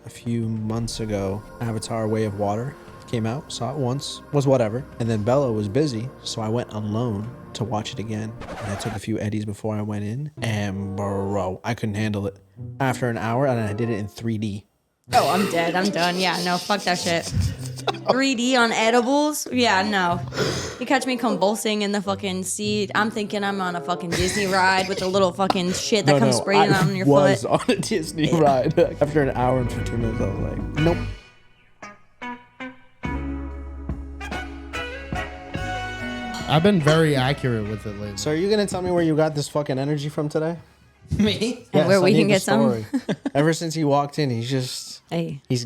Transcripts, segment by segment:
a few months ago, Avatar Way of Water came out, saw it once, was whatever. And then Bella was busy, so I went alone to watch it again. And I took a few eddies before I went in, and bro, I couldn't handle it. After an hour, and I did it in 3D. Oh, I'm dead. I'm done. Yeah, no, fuck that shit. 3D on edibles? Yeah, no. You catch me convulsing in the fucking seat. I'm thinking I'm on a fucking Disney ride with the little fucking shit that comes spraying on your was foot. on a Disney ride. After an hour and 15 minutes, I was like, nope. I've been very accurate with it lately. So are you going to tell me where you got this fucking energy from today? Me? And where I we need can the get some. story. Ever since he walked in, he's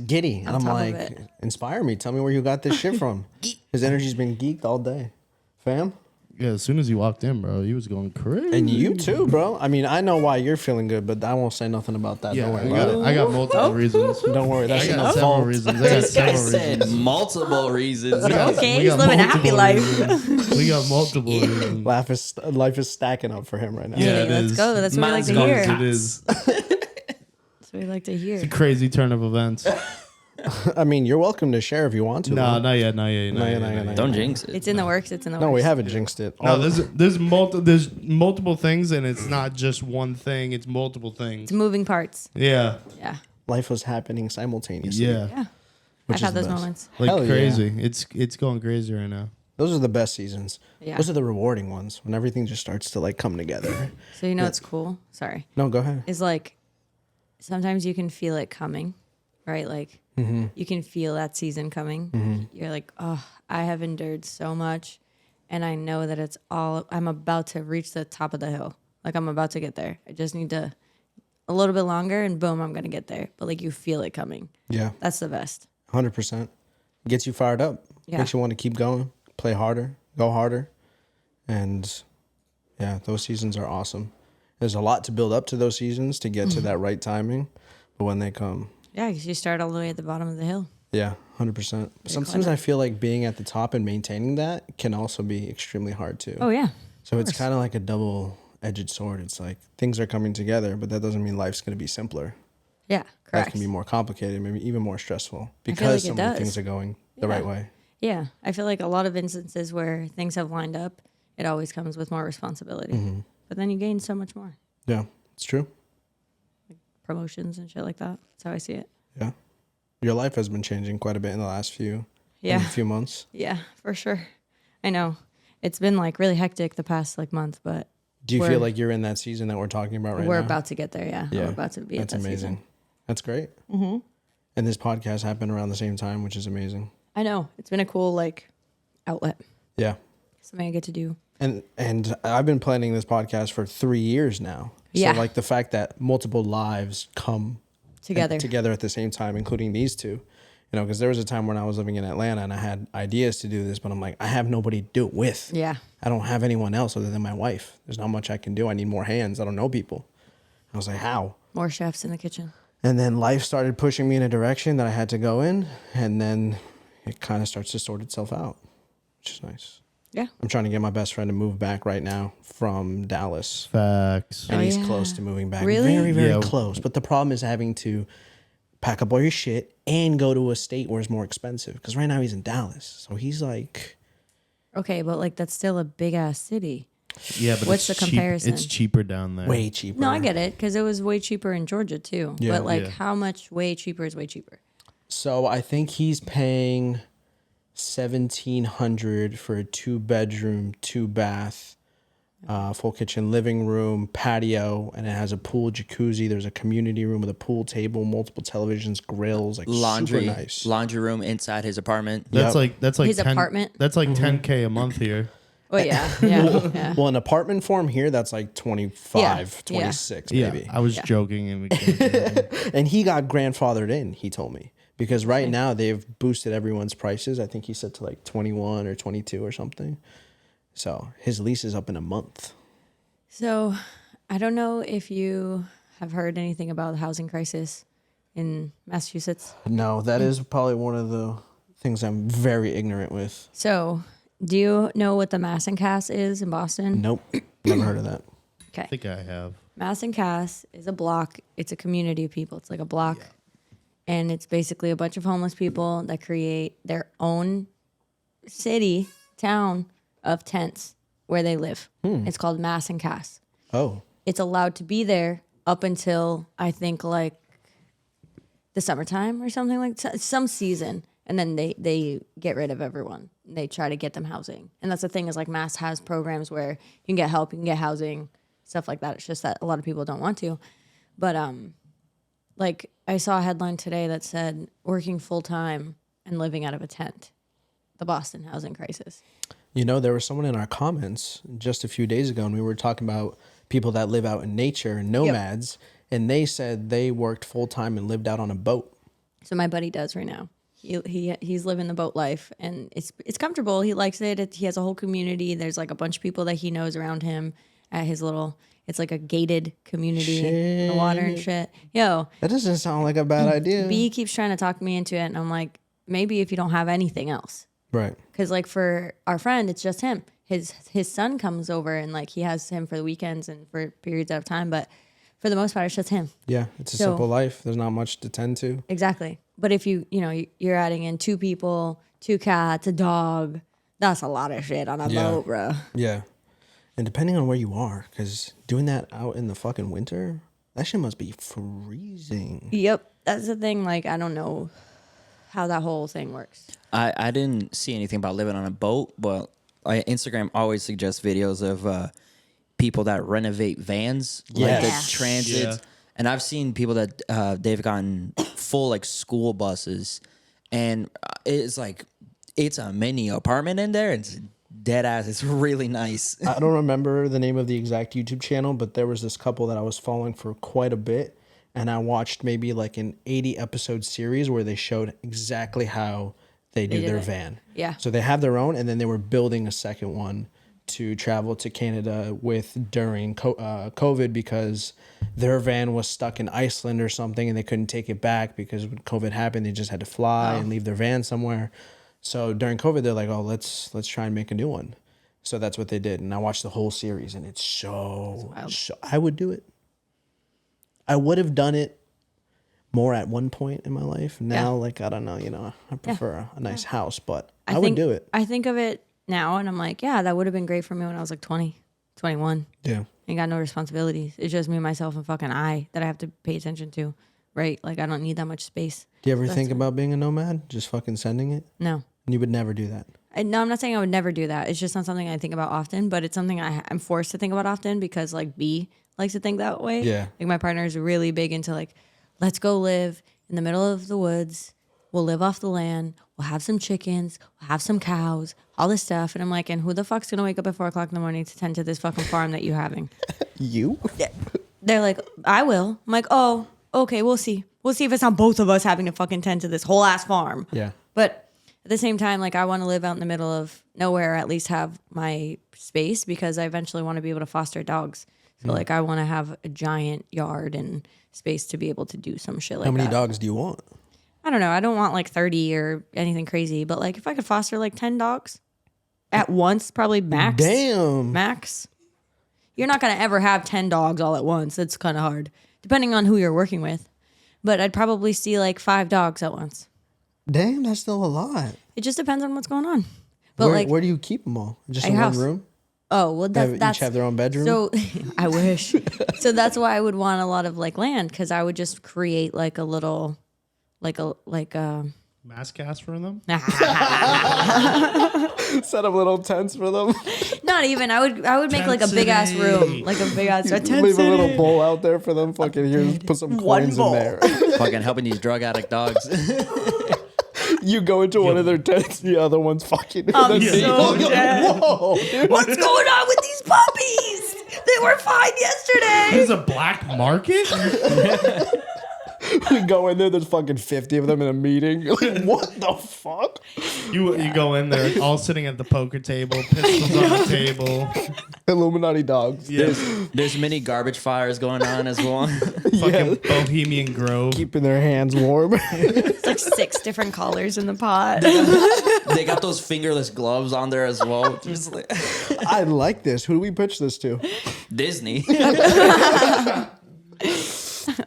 giddy. And On I'm top of like, it. inspire me. Tell me where you got this shit from. His energy's been geeked all day. Fam? Yeah, as soon as you walked in, bro, he was going crazy. And you too, bro. I mean, I know why you're feeling good, but I won't say nothing about that. Yeah, Don't worry about it. I got multiple reasons. Don't worry. That's I got enough several fault. reasons. I got This guy several said reasons. multiple reasons. Okay, We he's got living a happy multiple life. reasons. We got multiple reasons. Life is stacking up for him right now. Yeah, Hey, it let's is. go. That's what we like Mine's to going hear. to- It is. That's what we like to hear. It's a crazy turn of events. I mean, you're welcome to share if you want to. No, though. not yet. Don't jinx it. It's in the works. It's in the works. No, we haven't jinxed it. No, there's multiple things, and it's not just one thing. It's multiple things. It's moving parts. Yeah, Yeah. Life was happening simultaneously. yeah, Yeah. Which I've is had the those best. moments. like Hell yeah. crazy. It's going crazy right now. Those are the best seasons. Yeah. Those are the rewarding ones when everything just starts to like come together. So you know what's cool? Sorry. No, go ahead. Is like sometimes you can feel it coming, right? Like you can feel that season coming. You're like, oh, I have endured so much, and I know that it's all. I'm about to reach the top of the hill. Like I'm about to get there. I just need to a little bit longer, and boom, I'm gonna get there. But like you feel it coming. Yeah, That's the best. 100%. Gets you fired up. Yeah. Makes you want to keep going, play harder, go harder. And yeah, those seasons are awesome. There's a lot to build up to those seasons to get to that right timing. But when they come, Yeah, because you start all the way at the bottom of the hill. yeah, 100%. Sometimes I feel like being at the top and maintaining that can also be extremely hard too. Oh yeah. So it's kind of like a double-edged sword. It's like things are coming together, but that doesn't mean life's going to be simpler. Yeah. Life Correct. can be more complicated, maybe even more stressful like because it so many does. things are going the right way. Yeah, I feel like a lot of instances where things have lined up, it always comes with more responsibility. But then you gain so much more. Yeah, it's true. Promotions and shit like that. That's how I see it. Yeah. Your life has been changing quite a bit in the last few months. Yeah, for sure. I know. It's been like really hectic the past like month, but Do you We're- feel like you're in that season that we're talking about right now? we're about to get there. Yeah, Yeah, we're about to be That's at that amazing. season. That's great. Mm-hmm. And this podcast happened around the same time, which is amazing. I know. It's been a cool like outlet. Yeah. Something I get to do. And I've been planning this podcast for 3 years now. Yeah. So like the fact that multiple lives come Together. together at the same time, including these two. You know, because there was a time when I was living in Atlanta and I had ideas to do this, but I'm like, I have nobody to do it with. Yeah. I don't have anyone else other than my wife. There's not much I can do. I need more hands. I don't know people. I was like, how? More chefs in the kitchen. And then life started pushing me in a direction that I had to go in. And then it kind of starts to sort itself out, which is nice. Yeah. I'm trying to get my best friend to move back right now from Dallas. Facts. And Oh, he's yeah. close to moving back. Really? Very, very Yeah. close. But the problem is having to pack up all your shit and go to a state where it's more expensive. Because right now he's in Dallas. So he's like, Okay, but like that's still a big ass city. Yeah, but What's it's the cheap- comparison? It's cheaper down there. way cheaper. No, I get it because it was way cheaper in Georgia too. Yeah. But like, Yeah. how much way cheaper is way cheaper? So I think he's paying $1,700 for a 2-bedroom, 2-bath, full kitchen, living room, patio, and it has a pool, jacuzzi. There's a community room with a pool table, multiple televisions, grills, like Laundry, super nice. laundry room inside his apartment. That's Yep. like His 10, apartment? That's like 10K a month here. Oh yeah, yeah, yeah. Well, an apartment form here, that's like 25, Yeah. 26 Yeah, maybe. I was joking. And we can't- And he got grandfathered in, he told me. Because right now they've boosted everyone's prices. I think he said to like 21 or 22 or something. So his lease is up in a month. So I don't know if you have heard anything about the housing crisis in Massachusetts. No, that is probably one of the things I'm very ignorant with. So do you know what the Mass and Cass is in Boston? Nope. Never heard of that. Okay. I think I have. Mass and Cass is a block. It's a community of people. It's like a block. and it's basically a bunch of homeless people that create their own town of tents where they live. It's called Mass and Cass. Oh. It's allowed to be there up until I think like the summertime or something like some season, and then they get rid of everyone. They try to get them housing, and that's the thing is like Mass has programs where you can get help, you can get housing, stuff like that. It's just that a lot of people don't want to, but like I saw a headline today that said working full time and living out of a tent, the Boston housing crisis. You know, there was someone in our comments just a few days ago, and we were talking about people that live out in nature and nomads, and they said they worked full time and lived out on a boat. So my buddy does right now. He's living the boat life, and it's comfortable. He likes it. He has a whole community. There's like a bunch of people that he knows around him at his little. It's like a gated community, in the water and shit. Yo, that doesn't sound like a bad idea. B keeps trying to talk me into it, and I'm like, maybe if you don't have anything else. Right. Because like for our friend, it's just him. His son comes over and like he has him for the weekends and for periods of time, but for the most part, it's just him. Yeah, it's a simple life. There's not much to tend to. Exactly. But if you're adding in 2 people, 2 cats, a dog, that's a lot of shit on a boat, bro. Yeah. And depending on where you are, because doing that out in the fucking winter, that shit must be freezing. Yep. That's the thing. Like, I don't know how that whole thing works. I didn't see anything about living on a boat, but Instagram always suggests videos of people that renovate vans, like the transits. Yeah. And I've seen people that they've gotten full like school buses, and it's like it's a mini apartment in there. It's dead ass. It's really nice. I don't remember the name of the exact YouTube channel, but there was this couple that I was following for quite a bit, and I watched maybe like an 80 episode series where they showed exactly how they do their van. Yeah. So they have their own, and then they were building a second one to travel to Canada with during COVID, because their van was stuck in Iceland or something, and they couldn't take it back because when COVID happened, they just had to fly and leave their van somewhere. So during COVID, they're like, "Oh, let's try and make a new one." So that's what they did, and I watched the whole series, and it's so I would do it. I would have done it more at one point in my life. Now, like, I don't know, I prefer a nice house, but I would do it. I think of it now and I'm like, yeah, that would have been great for me when I was like 20, 21. Yeah. Ain't got no responsibilities. It's just me, myself, and fucking I that I have to pay attention to, right? Like, I don't need that much space. Do you ever think about being a nomad? Just fucking sending it? No. You would never do that? No, I'm not saying I would never do that. It's just not something I think about often, but it's something I'm forced to think about often because, like, B likes to think that way. Yeah. Like, my partner is really big into, like, let's go live in the middle of the woods. We'll live off the land. We'll have some chickens. We'll have some cows. All this stuff. And I'm like, and who the fuck's going to wake up at 4 o'clock in the morning to tend to this fucking farm that you're having? You? They're like, I will. I'm like, oh, okay, we'll see. We'll see if it's not both of us having to fucking tend to this whole ass farm. Yeah. But at the same time, like, I want to live out in the middle of nowhere, or at least have my space, because I eventually want to be able to foster dogs. So, like, I want to have a giant yard and space to be able to do some shit like that. How many dogs do you want? I don't know. I don't want like 30 or anything crazy, but like if I could foster like 10 dogs at once, probably max. Damn. Max. You're not going to ever have 10 dogs all at once. It's kind of hard, depending on who you're working with. But I'd probably see like 5 dogs at once. Damn, that's still a lot. It just depends on what's going on. But where do you keep them all? Just in house. one room? Oh, well, that's... Each have their own bedroom? So, I wish. So that's why I would want a lot of like land, because I would just create like a little... Like a mass cast for them. Set up little tents for them. Not even. I would make like a big ass room, like a big ass tent. Leave a little bowl out there for them. Fucking here, put some coins in there. Fucking helping these drug addict dogs. You go into one of their tents, the other one's fucking. I'm so dead. Whoa, what's going on with these puppies? They were fine yesterday. There's a black market. We go in there, there's fucking 50 of them in a meeting. You're like, what the fuck? You go in there, all sitting at the poker table, pistols on the table. Illuminati dogs. Yeah. There's many garbage fires going on as well. Fucking Bohemian Grove. Keeping their hands warm. It's like 6 different colors in the pot. They got those fingerless gloves on there as well. Just like I like this. Who do we pitch this to? Disney.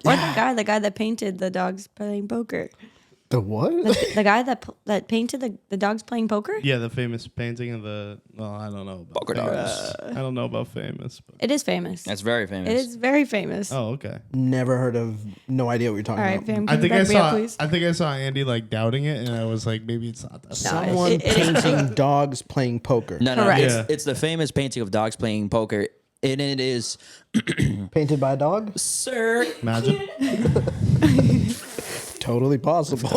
Or the guy that painted the dogs playing poker. The what? The guy that painted the dogs playing poker? Yeah, the famous painting of the. Well, I don't know. About Poker dogs. I don't know about famous. But. It is famous. That's very famous. It is very famous. Oh, okay. Never heard of. No idea what you're talking All right, about. fam, I can you think I back me up, saw. please? I think I saw Andy like doubting it, and I was like, maybe it's not that. No, Someone it is painting dogs playing poker. No, Correct. Yeah. it's the famous painting of dogs playing poker, and it is Painted by a dog? Sir. Imagine. Totally possible.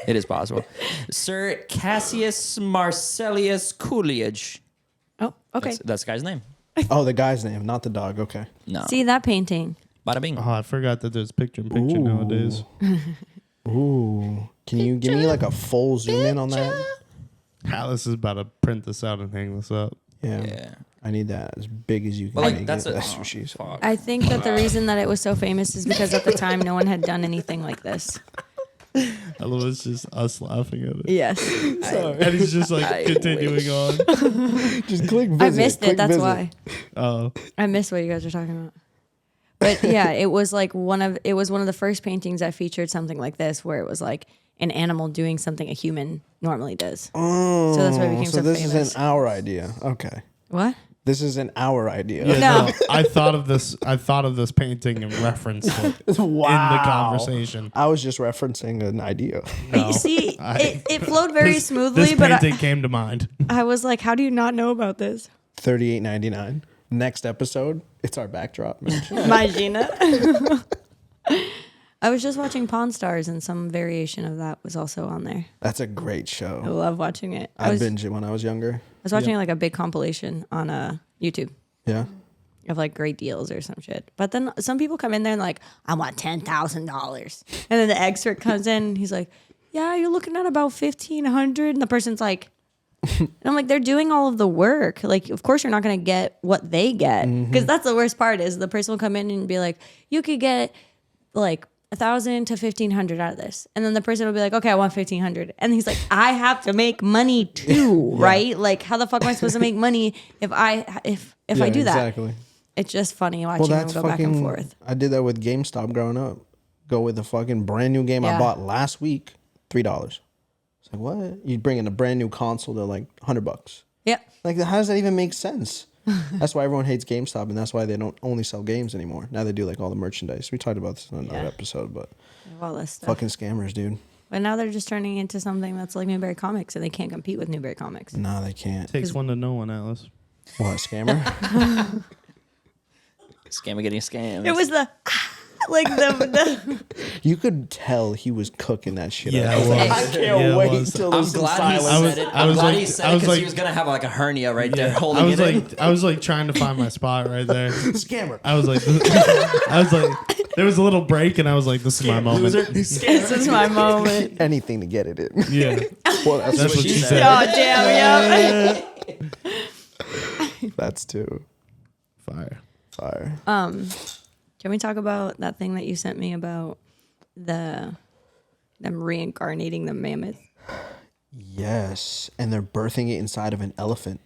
It is possible. Sir Cassius Marcellius Coolidge. Oh, okay. That's the guy's name. Oh, the guy's name, not the dog. Okay. No. See that painting? Bada bing. Oh, I forgot that there's picture-in-picture nowadays. Ooh. Can you give me like a full zoom in on that? Alice is about to print this out and hang this up. Yeah. Yeah. I need that as big as you can But like make that's it. a That's what she said. fuck. I think that the reason that it was so famous is because at the time no one had done anything like this. I love it's just us laughing at it. Yes. And he's just like I continuing on. Just click visit. I missed click it. That's visit. why. Oh, I missed what you guys were talking about. But yeah, it was one of the first paintings that featured something like this, where it was like an animal doing something a human normally does. Oh, So that's why it became so this famous. is an our idea. Okay. What? This is an our idea. yeah, No. I thought of this painting and referenced it Wow. in the conversation. I was just referencing an idea. No, You see, I- it flowed very this- smoothly, This but painting came to mind. I was like, how do you not know about this? $38.99. Next episode, it's our backdrop. My Gina. I was just watching Pawn Stars, and some variation of that was also on there. That's a great I show. love watching it. I binged it when I was younger. I was watching like a big compilation on YouTube Yeah. of like great deals or some shit. But then some people come in there and like, I want $10,000. And then the expert comes in and he's like, yeah, you're looking at about 1,500. And the person's like, and I'm like, they're doing all of the work. Like, of course you're not going to get what they get. Because that's the worst part is the person will come in and be like, you could get like 1,000 to 1,500 out of this. And then the person will be like, okay, I want 1,500. And he's like, I have to make money too, right? Like, how the fuck am I supposed to make money if I do that? Exactly. It's just funny watching Well, them that's go fucking. back and forth. I did that with GameStop growing up. Go with a fucking brand new game I Yeah. bought last week, $3. It's like, what? You bring in a brand new console, they're like $100. Yep. Like, how does that even make sense? That's why everyone hates GameStop, and that's why they don't only sell games anymore. Now they do like all the merchandise. We talked about this in another Yeah. episode, but All this stuff. fucking scammers, dude. But now they're just turning into something that's like Newberry Comics, and they can't compete with Newberry Comics. No, they can't. Takes one to know one, Alice. What, scammer? Scammer getting scammed. It was the like the You could tell he was cooking that shit Yeah, up. it was. I can't Yeah, it wait was. till I'm there's some glad he silence. said it. I I'm was glad like- he said I it was because he like- was gonna have like a hernia right there Yeah. holding I was it in. like, I was like trying to find my spot right there. Scammer. I was like, there was a little break, and I was like, this is my moment. this is my moment. Anything to get it in. Yeah, Well, that's, that's what she said. Oh damn! Yeah. That's too Fire. fire. Can we talk about that thing that you sent me about them reincarnating the mammoth? Yes, and they're birthing it inside of an elephant.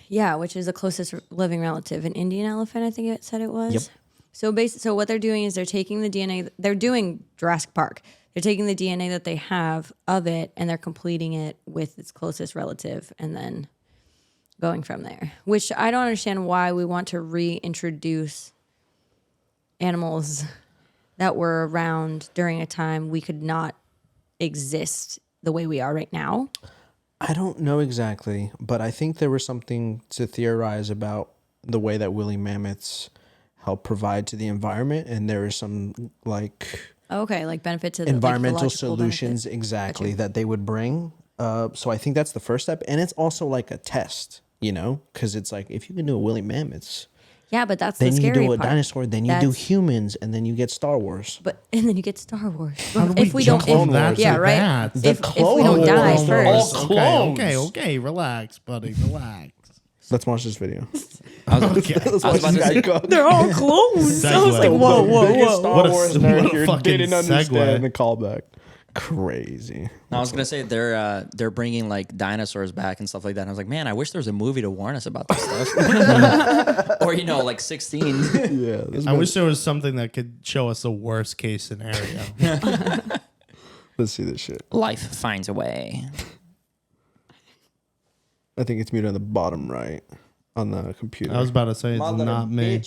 Yeah, which is the closest living relative, an Indian elephant. I think it said it was. Yep. So what they're doing is they're taking the DNA. They're doing Jurassic Park. They're taking the DNA that they have of it, and they're completing it with its closest relative, and then going from there. Which I don't understand why we want to reintroduce animals that were around during a time we could not exist the way we are right now. I don't know exactly, but I think there was something to theorize about the way that woolly mammoths help provide to the environment, and there is some like Okay, like benefit to the environmental ecological solutions benefit. exactly that they would bring. So I think that's the first step, and it's also like a test, you know, because it's like if you can do a woolly mammoths, Yeah, but that's then the you scary do a part. dinosaur, then you do That's- humans, and then you get Star Wars. And then you get Star Wars. How do if we we don't, jump from that yeah, to right. that? The If we Clone don't die Wars. first, All Okay, relax, buddy, relax. Let's watch this video. Okay. Let's I was watch about this to guy cook. they're all clones. I was Segue. like, whoa, whoa, Biggest whoa. Star What a- Wars what a nerd here fucking didn't understand segue. the callback. crazy. I was gonna say they're bringing like dinosaurs back and stuff like that. And I was like, man, I wish there was a movie to warn us about this stuff. Or like 16. Yeah. I wish there was something that could show us the worst case scenario. Let's see this shit. Life finds a way. I think it's muted on the bottom right on the computer. I was about to say it's not me.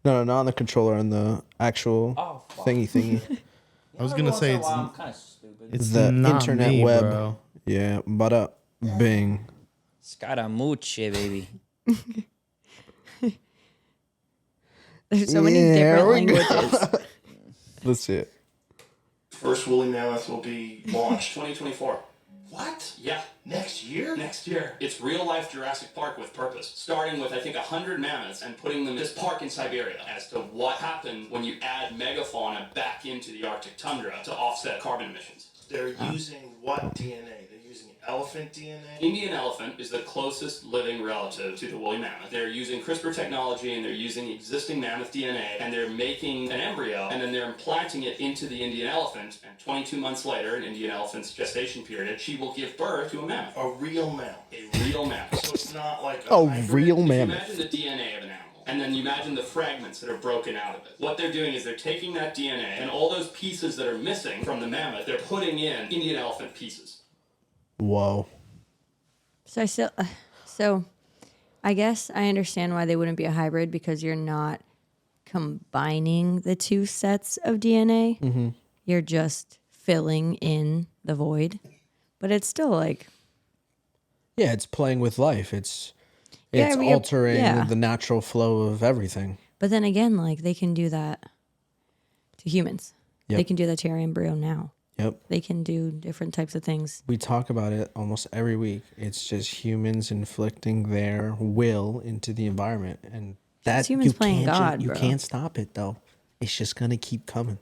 No, not on the controller, on the actual thingy. I was gonna say it's kind of stupid. it's the not internet me, web. bro. Yeah, but bing. Scatamooch, baby. There's so many different languages. Let's see it. First woolly mammoth will be launched 2024. What? Yeah, Next year? next year. It's real life Jurassic Park with purpose. Starting with, I think, 100 mammoths and putting them in this park in Siberia as to what happened when you add megafauna back into the Arctic tundra to offset carbon emissions. They're using what DNA? They're using elephant DNA? Indian elephant is the closest living relative to the woolly mammoth. They're using CRISPR technology and they're using existing mammoth DNA and they're making an embryo and then they're implanting it into the Indian elephant. And 22 months later, an Indian elephant's gestation period, she will give birth to a mammoth. A real mammoth. A real mammoth. So it's not like Oh, hybrid. real If you mammoth. imagine the DNA of an animal, and then you imagine the fragments that are broken out of it. What they're doing is they're taking that DNA and all those pieces that are missing from the mammoth, they're putting in Indian elephant pieces. Whoa. So I guess I understand why they wouldn't be a hybrid because you're not combining the two sets of DNA. Mm-hmm. You're just filling in the void. But it's still like... Yeah, it's playing with life. It's Yeah, altering the natural flow of everything. But then again, like they can do that to humans. Yep. They can do that to our embryo now. Yep. They can do different types of things. We talk about it almost every week. It's just humans inflicting their will into the environment. And that's humans playing God, You bro. can't stop it, though. It's just going to keep coming.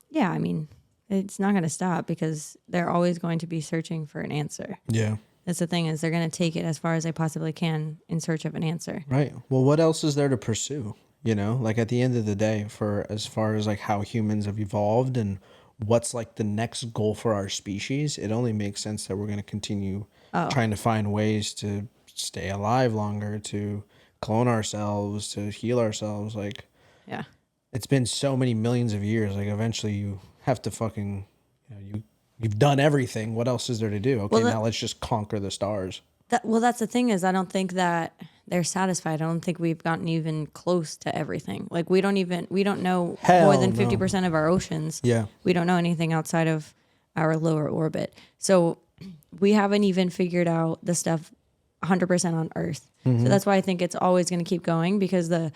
Yeah, I mean, it's not going to stop because they're always going to be searching for an answer. Yeah. That's the thing is they're going to take it as far as they possibly can in search of an answer. Right. Well, what else is there to pursue? Like at the end of the day, for as far as like how humans have evolved and what's like the next goal for our species, it only makes sense that we're going to continue trying to find ways to stay alive longer, to clone ourselves, to heal ourselves. Like, Yeah. it's been so many millions of years. Like, eventually you have to fucking, you've done everything. What else is there to do? Okay, now let's just conquer the stars. That's the thing is I don't think that they're satisfied. I don't think we've gotten even close to everything. Like we don't know more than 50% of our oceans. Yeah. We don't know anything outside of our lower orbit. So we haven't even figured out the stuff 100% on Earth. So that's why I think it's always going to keep going because the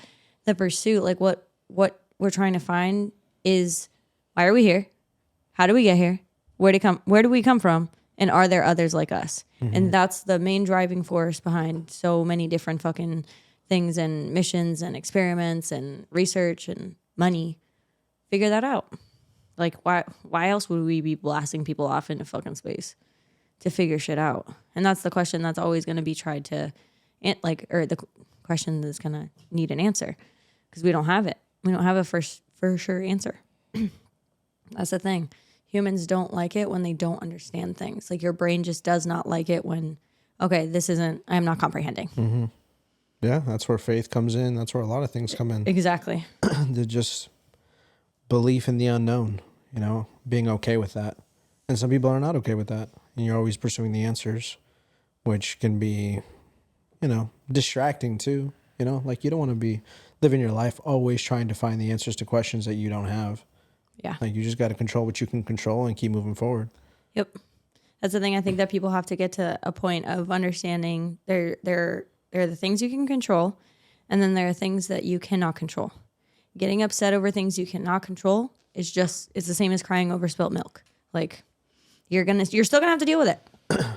pursuit, like what we're trying to find is why are we here? How do we get here? Where do we come from? And are there others like us? And that's the main driving force behind so many different fucking things and missions and experiments and research and money. Figure that out. Like, why else would we be blasting people off into fucking space to figure shit out? And that's the question that's always going to be tried to, or the question that's going to need an answer because we don't have it. We don't have a for sure answer. That's the thing. Humans don't like it when they don't understand things. Like your brain just does not like it when, okay, I'm not comprehending. Mm-hmm. Yeah, that's where faith comes in. That's where a lot of things come in. Exactly. They're just belief in the unknown, being okay with that. And some people are not okay with that. And you're always pursuing the answers, which can be, distracting too. Like you don't want to be living your life always trying to find the answers to questions that you don't have. Yeah. Like you just got to control what you can control and keep moving forward. Yep. That's the thing. I think that people have to get to a point of understanding there are the things you can control, and then there are things that you cannot control. Getting upset over things you cannot control it's the same as crying over spilt milk. Like you're still gonna have to deal with it.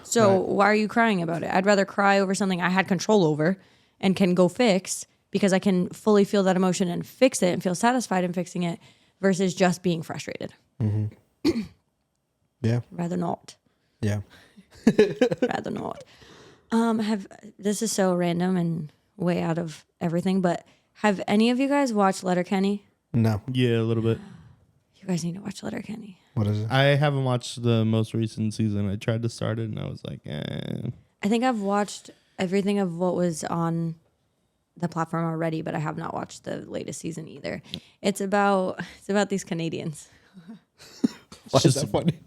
So right. Why are you crying about it? I'd rather cry over something I had control over and can go fix because I can fully feel that emotion and fix it and feel satisfied in fixing it versus just being frustrated. Mm-hmm. Yeah. Rather not. Yeah. Rather not. This is so random and way out of everything, but have any of you guys watched Letterkenny? No. Yeah, a little bit. You guys need to watch Letterkenny. What is it? I haven't watched the most recent season. I tried to start it and I was like, eh. I think I've watched everything of what was on the platform already, but I have not watched the latest season either. It's about these Canadians. Why is that funny?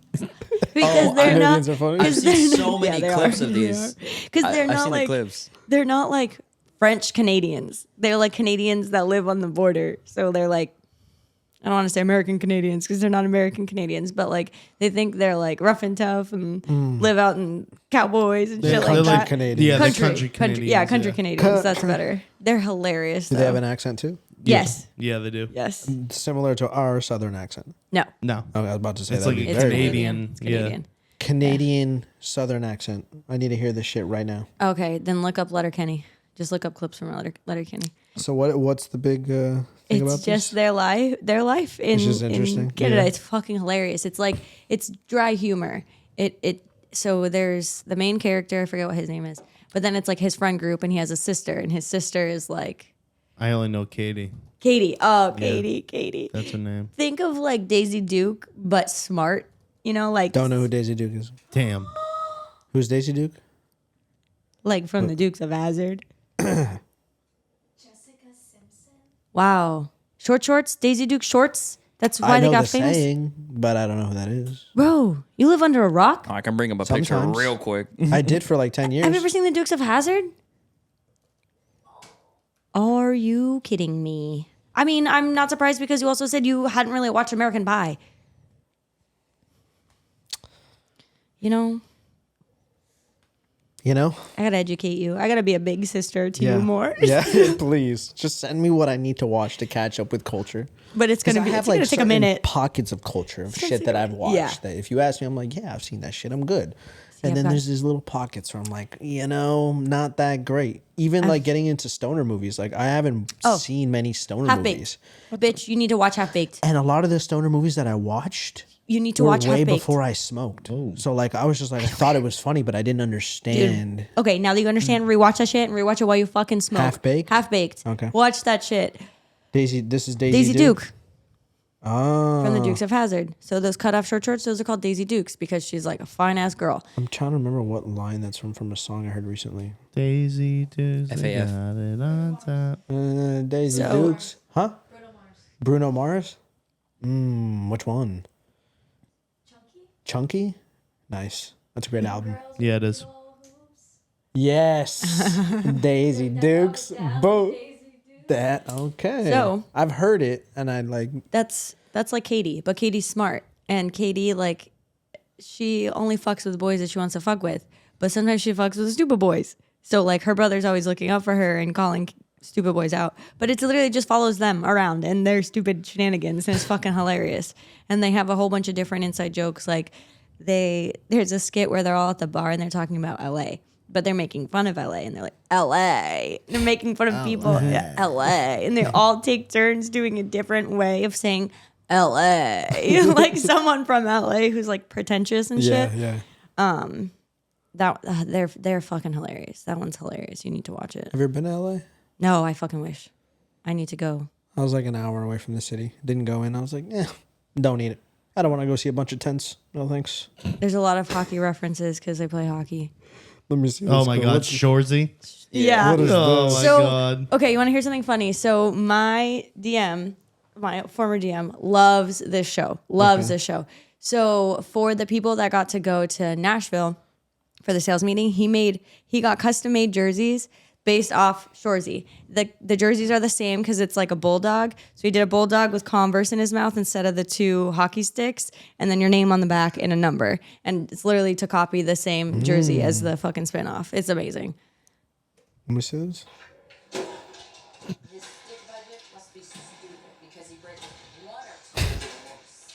Because they're not. Canadians are funny? I've seen so many they clips are. of these. Because they're I've not seen like the clips. they're not like French Canadians. They're like Canadians that live on the border. So they're like, I don't want to say American Canadians because they're not American Canadians, but like they think they're like rough and tough and live out in cowboys and shit like that. Canadians. Yeah, they're country Canadians. Yeah, country Canadians. That's better. They're hilarious. Do they have an accent too? Yes. Yeah, they do. Yes. Similar to our southern accent. No. No. Oh, I was about to say It's that. like would be a It's very Canadian. It's Canadian. Canadian southern accent. I need to hear this shit right now. Okay, then look up Letterkenny. Just look up clips from Letterkenny. So what's the big thing about It's just this? their life in, It's just interesting. in Canada. Yeah. It's fucking hilarious. It's like it's dry humor. So there's the main character, I forget what his name is. But then it's like his friend group and he has a sister and his sister is like I only know Katie. Katie. Oh, Katie. That's her name. Think of like Daisy Duke, but smart. You know, like Don't know who Daisy Duke is. Damn. Who's Daisy Duke? like from the Dukes of Hazzard. Jessica Simpson. Wow. Shorts, Daisy Duke shorts. That's why I know they got the famous. saying, but I don't know who that is. Bro, you live under a rock? I can bring up a picture Sometimes. real quick. I did for like 10 years. Have you ever seen the Dukes of Hazzard? Are you kidding me? I mean, I'm not surprised because you also said you hadn't really watched American Pie. You know, I gotta educate you. I gotta be a big sister to you more. Yeah, please. Just send me what I need to watch to catch up with culture. But it's gonna 'Cause be. I It's have gonna like take a certain minute. pockets of culture of gonna shit take that a I've minute. watched. Yeah. That if you ask me, I'm like, yeah, I've seen that shit. I'm good. And I've then got- there's these little pockets where I'm like, not that great. Even like getting into stoner movies. Like I haven't seen many stoner Half movies. Baked. Bitch, you need to watch Half Baked. And a lot of the stoner movies that I watched You need to were watch way Half Baked. before I smoked. So like I was just like I thought it was funny, but I didn't understand. Okay, now that you understand, rewatch that shit and rewatch it while you fucking smoke. Half Baked? Half Baked. Okay. Watch that shit. This is Daisy, Daisy Duke. Oh. From the Dukes of Hazzard. So those cut off short shorts, those are called Daisy Dukes because she's like a fine ass girl. I'm trying to remember what line that's from a song I heard recently. Daisy Dukes. FAF. Got it on top. Daisy So- Dukes. Huh? Bruno Mars? Which one? Chunky? Nice. That's a great album. Yeah, it is. Yes. Daisy Dukes. Boo. That okay. So- I've heard it and I like That's like Katie, but Katie's smart. And Katie, like, she only fucks with boys that she wants to fuck with. But sometimes she fucks with the stupid boys. So like her brother's always looking out for her and calling stupid boys out. But it's literally just follows them around and their stupid shenanigans and it's fucking hilarious. And they have a whole bunch of different inside jokes. Like there's a skit where they're all at the bar and they're talking about LA. But they're making fun of LA and they're like, LA. They're making fun of people at LA. And they all take turns doing a different way of saying LA. Like someone from LA who's like pretentious and shit. yeah. They're fucking hilarious. That one's hilarious. You need to watch it. Have you ever been to LA? No, I fucking wish. I need to go. I was like an hour away from the city. Didn't go in. I was like, don't need it. I don't want to go see a bunch of tents. No thanks. There's a lot of hockey references because I play hockey. Let me see. Oh what's my going- God, what's- Shorzy. Yeah. What is Oh this? my So, God. okay, you want to hear something funny? So my DM, my former DM, loves this show. Loves this show. So for the people that got to go to Nashville for the sales meeting, he got custom made jerseys based off Shorzy. The jerseys are the same because it's like a bulldog. So he did a bulldog with Converse in his mouth instead of the two hockey sticks, and then your name on the back and a number. And it's literally to copy the same jersey as the fucking spinoff. It's amazing. Let me see this. His stick budget must be stupid because he breaks one or two rules.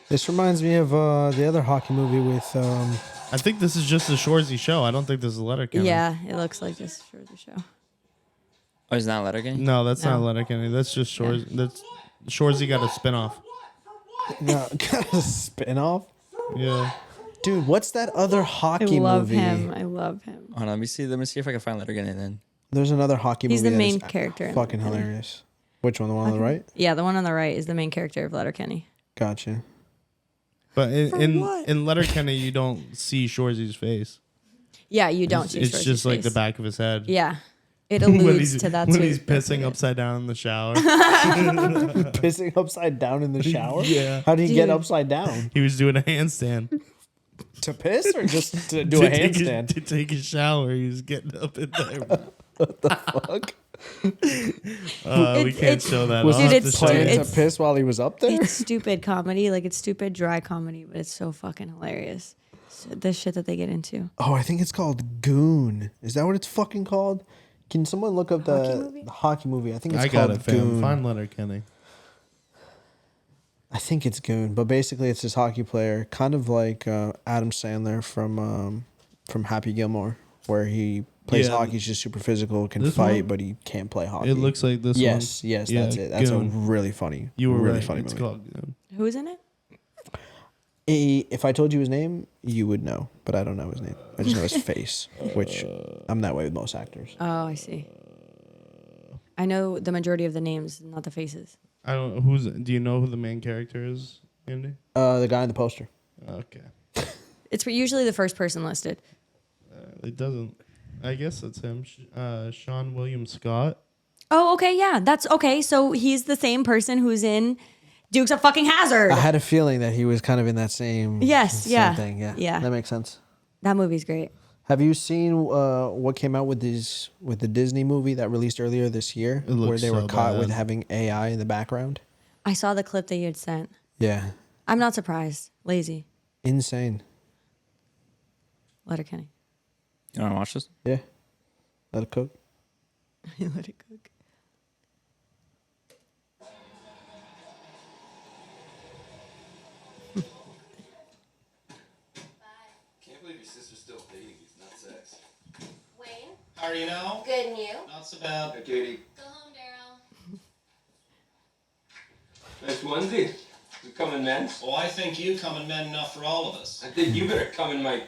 This reminds me of the other hockey movie with I think this is just a Shorzy show. I don't think this is a Letterkenny. Yeah, it looks like just for the show. Oh, it's not Letterkenny? No, that's not No. Letterkenny. That's just Shorzy. That's Shorzy got a spinoff. no, got a spin-off. Yeah. Dude, what's that other I hockey love movie? him. I love him. Hold on, let me see if I can find Letterkenny then. There's another hockey He's movie. the that main is character in Fucking Letterkenny. hilarious. Which one? The one on the right? Yeah, the one on the right is the main character of Letterkenny. Gotcha. But in what? in Letterkenny, you don't see Shorzy's face. Yeah, you don't see It's Shorzy's just like the face. back of his head. Yeah. It When alludes to that's when who he's that's pissing what it- upside down in the shower. Pissing upside down in the shower? Yeah. How do you get Dude. upside down? He was doing a handstand. To piss or just to do a take handstand? to take a shower. He was getting up in there. Fuck. We can't show that. Was I'll he have it's- to show planning you. to it's- piss while he was up there? It's stupid comedy. Like, it's stupid, dry comedy, but it's so fucking hilarious. So, the shit that they get into. Oh, I think it's called Goon. Is that what it's fucking called? Can someone look up the hockey movie? I think it's I called got it, fam. Goon. Find Letterkenny. I think it's Goon, but basically it's this hockey player, kind of like Adam Sandler from Happy Gilmore, where he plays Yeah. hockey, he's just super physical, can This fight, one? but he can't play hockey. It looks like this one. yes, Yeah, that's it. That's a Goon. really funny, You were really right. funny It's movie. called Goon. Who's in it? If I told you his name, you would know, but I don't know his name. I just know his face, which I'm that way with most actors. Oh, I see. I know the majority of the names, not the faces. I don't know who's. Do you know who the main character is, Andy? The guy in the poster. Okay. It's usually the first person listed. It doesn't. I guess that's him. Sean William Scott. Oh, okay, yeah. That's okay. So he's the same person who's in Dukes of fucking Hazzard. I had a feeling that he was kind of in that same Yes, same yeah. thing. Yeah, Yeah. that makes sense. That movie's great. Have you seen what came out with the Disney movie that released earlier this year, It looks where they were so caught bad. with having AI in the background? I saw the clip that you had sent. Yeah, I'm not surprised. Lazy. insane. Letterkenny. You want to watch this? Yeah, let it cook. Let it cook. Can't believe your sister's still dating these nutsex. Wayne, How are you now? good and you? Not so bad. Hey, Katie. Go home, Daryl. Nice onesie. You coming, man? Well, I think you come in men enough for all of us. I think you better come in my.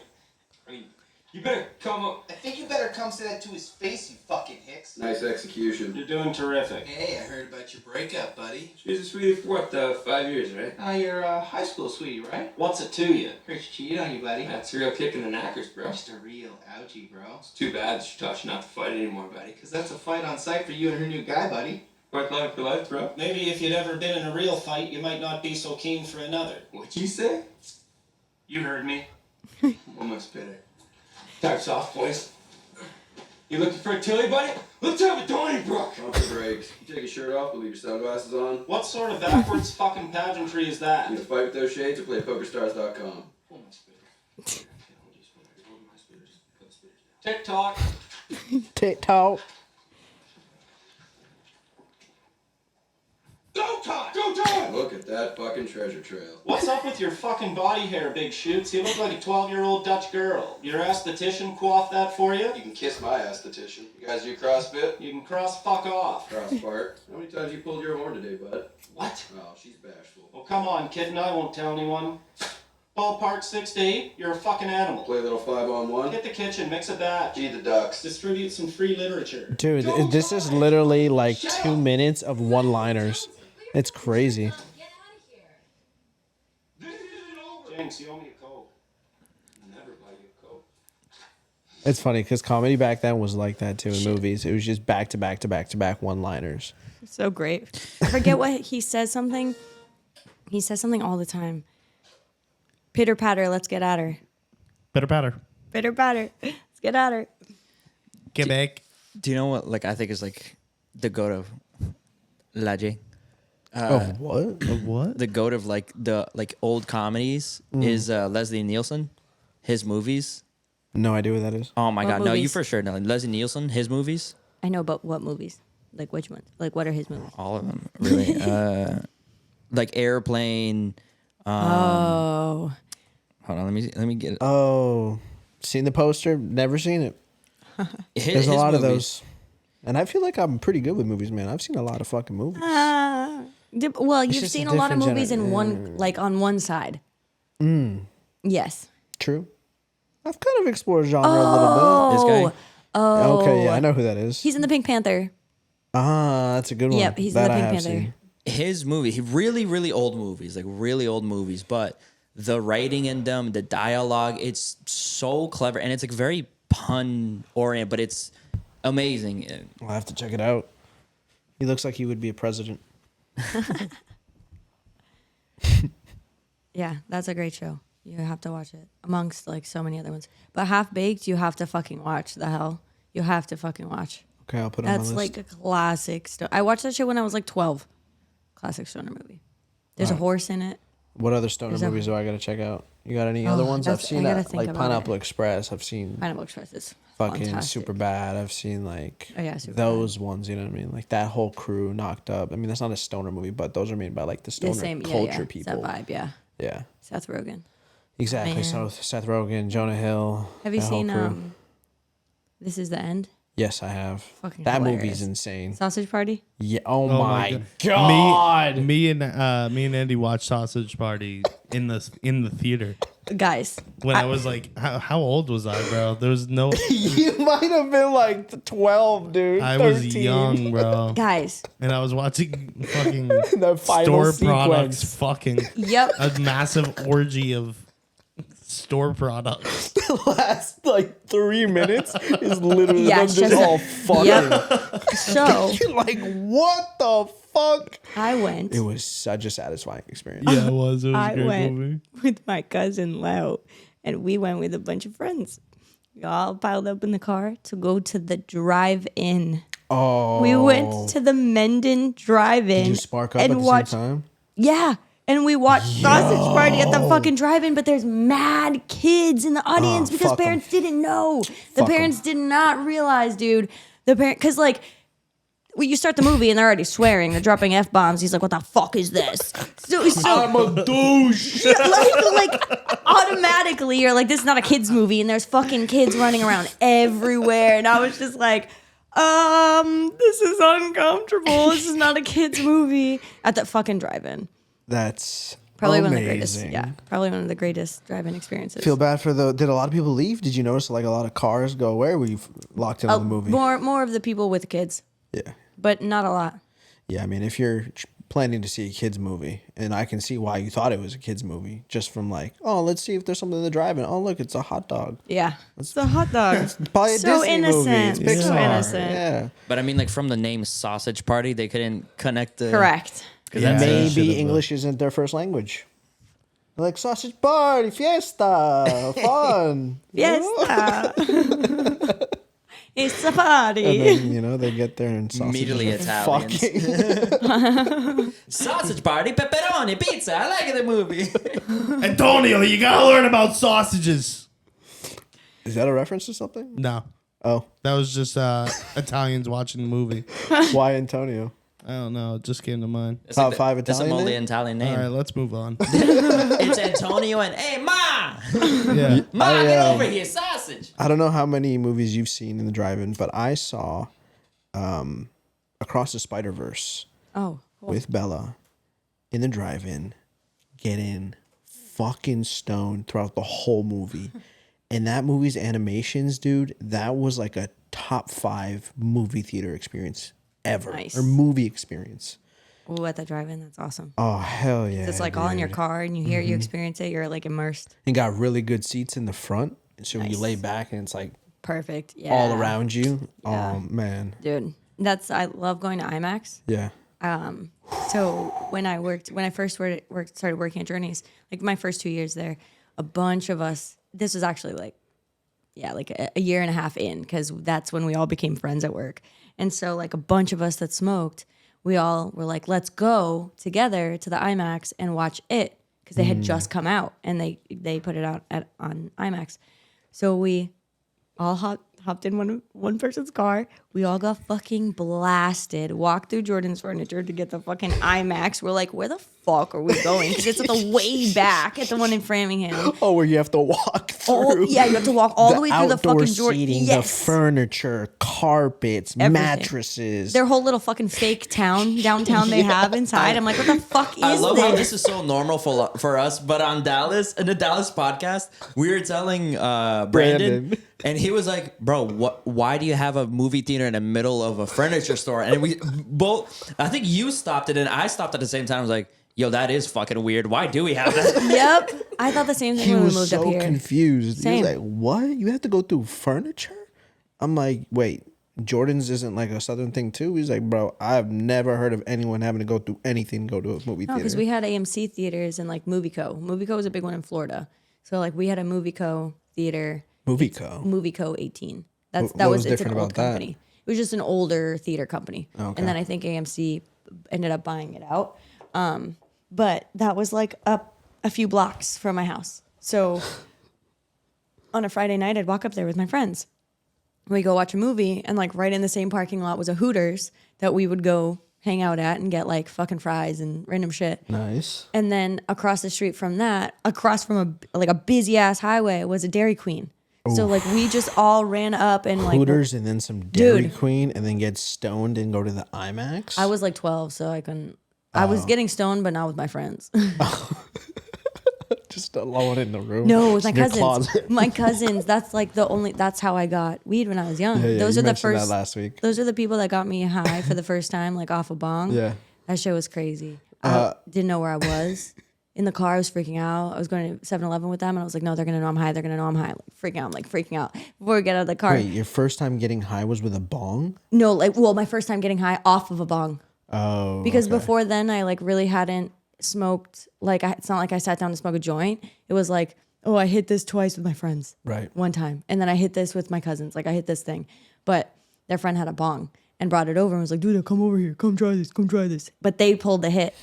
I mean, you better come up. I think you better come say that to his face, you fucking hicks. Nice execution. You're doing terrific. Hey, I heard about your breakup, buddy. She's a sweetie for what, 5 years, right? You're a high school sweetie, right? What's it to you? Heard she cheated on you, buddy. That's a real kick in the knackers, bro. Just a real ouchie, bro. It's too bad that she taught you not to fight anymore, buddy. Because that's a fight on sight for you and her new guy, buddy. Fight life for life, bro. Maybe if you'd ever been in a real fight, you might not be so keen for another. What'd you say? You heard me. Almost bitter. Type soft voice. You looking for a tilly, buddy? Let's have a Donnybrook! Pump the brakes. You take your shirt off, but leave your sunglasses on. What sort of backwards fucking pageantry is that? You gonna fight with those shades or play pokerstars.com? TikTok. TikTok. Go time! Go time! Look at that fucking treasure trail. What's up with your fucking body hair, Big Shoots? You look like a 12-year-old Dutch girl. Your esthetician coiffed that for you? You can kiss my esthetician. You guys do CrossFit? You can cross fuck off. Cross fart. How many times you pulled your horn today, bud? What? Oh, she's bashful. Oh, come on, kid, I won't tell anyone. Ballpark 6 to 8, you're a fucking animal. Play a little 5-on-1. Hit the kitchen, mix a batch. Feed the ducks. Distribute some free literature. Dude, this is literally like 2 minutes of one-liners. It's crazy. Get out of here. Jinx, you owe me a Coke. I'll never buy you a Coke. It's funny because comedy back then was like that too in movies. It was just back to back to back to back one-liners. So great. I forget what he says something. He says something all the time. Pitter patter, let's get at her. Better patter. Pitter patter, let's get at her. Quebec. Do you know what? Like, I think is like the goat of Laje. Oh, what? What? The goat of like the old comedies is Leslie Nielsen. His movies. No idea what that is. Oh my What god, no, you movies? for sure know Leslie Nielsen. His movies, I know, but what movies? Like which ones? Like what are his movies? all of them, really. Like Airplane. Oh, Hold on, let me get it. Oh, seen the poster? Never seen it. His- There's a his lot of movies. those. And I feel like I'm pretty good with movies, man. I've seen a lot of fucking movies. well, you've just a seen a lot of different movies in one, gener- like on one side. Yes. True. I've kind of explored genre a little This guy. bit. Okay, yeah, I know who that is. He's in the Pink Panther. Ah, that's a good one. Yep, he's in that the I Pink have Panther. seen. his movie, really old movies, like really old movies, but the writing in them, the dialogue, it's so clever, and it's like very pun oriented, but it's amazing. I'll have to check it out. He looks like he would be a president. Yeah, that's a great show. You have to watch it amongst like so many other ones. But Half Baked, you have to fucking watch. The hell, you have to fucking watch. Okay, I'll put it on my That's list. like a classic. I watched that shit when I was like 12. Classic stoner movie. There's a horse in it. What other stoner movies do I gotta check out? You got any other ones? I've that's- seen I gotta that, think like about Pineapple it. Express. I've seen Pineapple Express is fucking fantastic. Superbad. I've seen like Oh, yeah, Superbad. those ones. You know what I mean? Like that whole crew, Knocked Up. I mean, that's not a stoner movie, but those are made by like the stoner culture It's people. that vibe, yeah. Yeah, Seth Rogen. exactly. Man. So Seth Rogen, Jonah Hill. Have you that whole seen crew. This Is the End? Yes, I have. Fucking That hilarious. movie's insane. Sausage Party? Yeah. Oh, Oh my god. Me and Andy watched Sausage Party in the theater Guys. when I was like, how old was I, bro? There was no. You might have been like 12, dude. I 13. was young, bro, Guys. and I was watching fucking The final store products, sequence. fucking Yep. a massive orgy of store products. The last like 3 minutes is literally Yeah, them it's just just all fucking. Yep. So You're like, what the fuck? I went It was such a satisfying experience. Yeah, it was. It was I a great went movie. with my cousin Leo, and we went with a bunch of friends. We all piled up in the car to go to the drive-in. Oh. We went to the Menden drive-in Did you spark up and at the watched. same time? Yeah, and we watched Sausage Party at the fucking drive-in. But there's mad kids in the audience because fuck 'em. parents didn't know. The Fuck 'em. parents did not realize, dude. The parent, because like. Well, you start the movie and they're already swearing. They're dropping F-bombs. He's like, what the fuck is this? So I'm a douche. like automatically you're like, this is not a kid's movie, and there's fucking kids running around everywhere. And I was just like, this is uncomfortable. This is not a kid's movie at the fucking drive-in. That's Probably amazing. one of the greatest. Yeah, probably one of the greatest drive-in experiences. Feel bad for did a lot of people leave? Did you notice like a lot of cars go, where were you locked in on the movie? More of the people with kids, Yeah. but not a lot. Yeah, I mean, if you're planning to see a kid's movie, and I can see why you thought it was a kid's movie, just from like, oh, let's see if there's something in the drive-in. Oh, look, it's a hot dog. Yeah, it's a hot dog. Probably a So Disney innocent. movie. It's So Pixar. innocent. Yeah. But I mean, like from the name Sausage Party, they couldn't connect the. Correct. Yeah, Maybe should've, English isn't their first language. They're like, sausage party, fiesta, fun. Fiesta. It's a party. And then, you know, they get there and sausage Immediately are Italians. fucking. Sausage Party, pepperoni, pizza. I like the movie. Antonio, you gotta learn about sausages. Is that a reference to something? No, Oh, that was just Italians watching the movie. why Antonio? I don't know. It just came to mind. It's Top five That's a Italian only name? Italian All name. right, let's move on. It's Antonio and hey ma, Yeah. ma, get over here, sausage. I don't know how many movies you've seen in the drive-in, but I saw Across the Spider-Verse Oh, cool. with Bella in the drive-in, getting fucking stoned throughout the whole movie. And that movie's animations, dude, that was like a top 5 movie theater experience ever. Nice. Or movie experience. Ooh, at the drive-in, that's awesome. Oh, hell yeah. It's like all in your dude. car, and you hear, you experience it. You're like immersed. And got really good seats in the front. And so when you Nice. lay back and it's like Perfect. Yeah. all around you. Yeah. Oh, man. Dude, I love going to IMAX. Yeah. So when I first started working at Journeys, like my first 2 years there, a bunch of us. This was actually like a year and a half in, because that's when we all became friends at work. And so like a bunch of us that smoked, we all were like, let's go together to the IMAX and watch it, because they had just come out and they put it out on IMAX. So we all hopped in one person's car. We all got fucking blasted. Walked through Jordan's furniture to get the fucking IMAX. We're like, where the fuck are we going? Because it's at the way back at the one in Framingham. Oh, where you have to walk through. Oh, yeah, you have to walk all the way through the outdoor fucking Jordan. seating, Yes. the furniture, carpets, Everything. mattresses. Their whole little fucking fake downtown they have inside. I'm like, what the fuck is I love this? how this is so normal for us, but on Dallas, in the Dallas podcast, we were telling Brandon, Brandon. and he was like, bro, bro, why do you have a movie theater in the middle of a furniture store? And we both, I think you stopped it and I stopped at the same time. I was like, yo, that is fucking weird. Why do we have that? Yep. I thought the same thing He when we was moved so up here. confused. Same. He was like, what? You have to go through furniture? I'm like, wait, Jordan's isn't like a Southern thing too? He's like, bro, I've never heard of anyone having to go through anything to go to a movie No, theater. because we had AMC theaters and like Movie Co. Movie Co was a big one in Florida. So like we had a Movie Co theater. Movie Co. Movie Co 18. That What was it's an different old about that? company. It was just an older theater company. Okay. And then I think AMC ended up buying it out. But that was like up a few blocks from my house. So on a Friday night, I'd walk up there with my friends. We go watch a movie, and like right in the same parking lot was a Hooters that we would go hang out at and get like fucking fries and random shit. Nice. And then across the street from that, across from a busy ass highway, was a Dairy Queen. So like we just all ran up and like Hooters and then some Dairy Dude. Queen and then get stoned and go to the IMAX. I was like 12, so I couldn't. I was getting stoned, but not with my friends. just alone in the room. No, with my in your cousins. closet. My cousins. That's like that's how I got weed when I was young. Yeah, Those you are the mentioned that first. last week. Those are the people that got me high for the first time, like off a bong. Yeah. That shit was crazy. I didn't know where I was. In the car, I was freaking out. I was going to 7-Eleven with them, and I was like, no, they're going to know I'm high. They're going to know I'm high. Like, freaking out. I'm like, freaking out. Before we get out of the car. Wait, your first time getting high was with a bong? No, like, well, my first time getting high off of a bong. Oh. Because okay. before then, I like really hadn't smoked. Like, it's not like I sat down to smoke a joint. It was like, oh, I hit this twice with my friends. Right. One time. And then I hit this with my cousins. Like, I hit this thing. But their friend had a bong and brought it over and was like, dude, come over here. Come try this. Come try this. But they pulled the hit.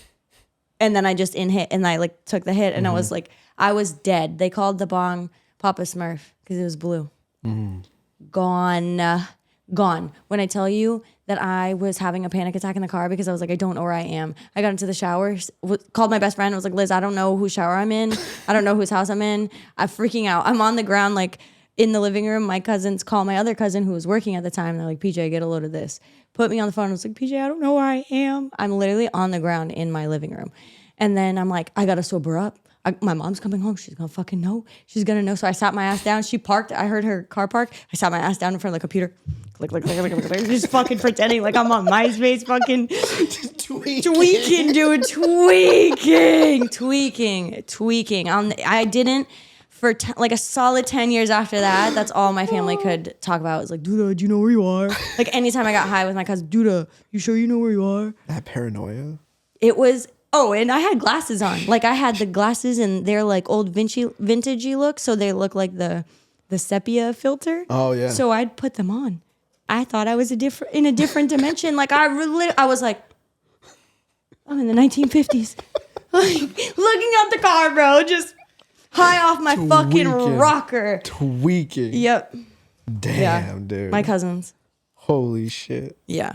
And then I just hit and I like took the hit and I was like, I was dead. They called the bong Papa Smurf because it was blue. Gone. When I tell you that I was having a panic attack in the car because I was like, I don't know where I am. I got into the shower, called my best friend. I was like, Liz, I don't know whose shower I'm in. I don't know whose house I'm in. I'm freaking out. I'm on the ground, like in the living room. My cousins call my other cousin who was working at the time. They're like, PJ, get a load of this. Put me on the phone. I was like, PJ, I don't know where I am. I'm literally on the ground in my living room. And then I'm like, I got to sober up. My mom's coming home. She's going to fucking know. She's going to know. So I sat my ass down. She parked. I heard her car park. I sat my ass down in front of the computer. Click, click, click, click, click, click. Just fucking pretending like I'm on MySpace fucking tweaking, dude. Tweaking. I didn't, for like a solid 10 years after that, that's all my family could talk about. It was like, Duda, do you know where you are? Like anytime I got high with my cousin, Duda, you sure you know where you are? That paranoia. It was, and I had glasses on. Like I had the glasses and they're like old vintagey look. So they look like the sepia filter. Oh, yeah. So I'd put them on. I thought I was in a different dimension. Like I was like, I'm in the 1950s. Like looking out the car, bro. Just high off my fucking rocker. Tweaking. Yep. Damn, dude. My cousins. Holy shit. Yeah.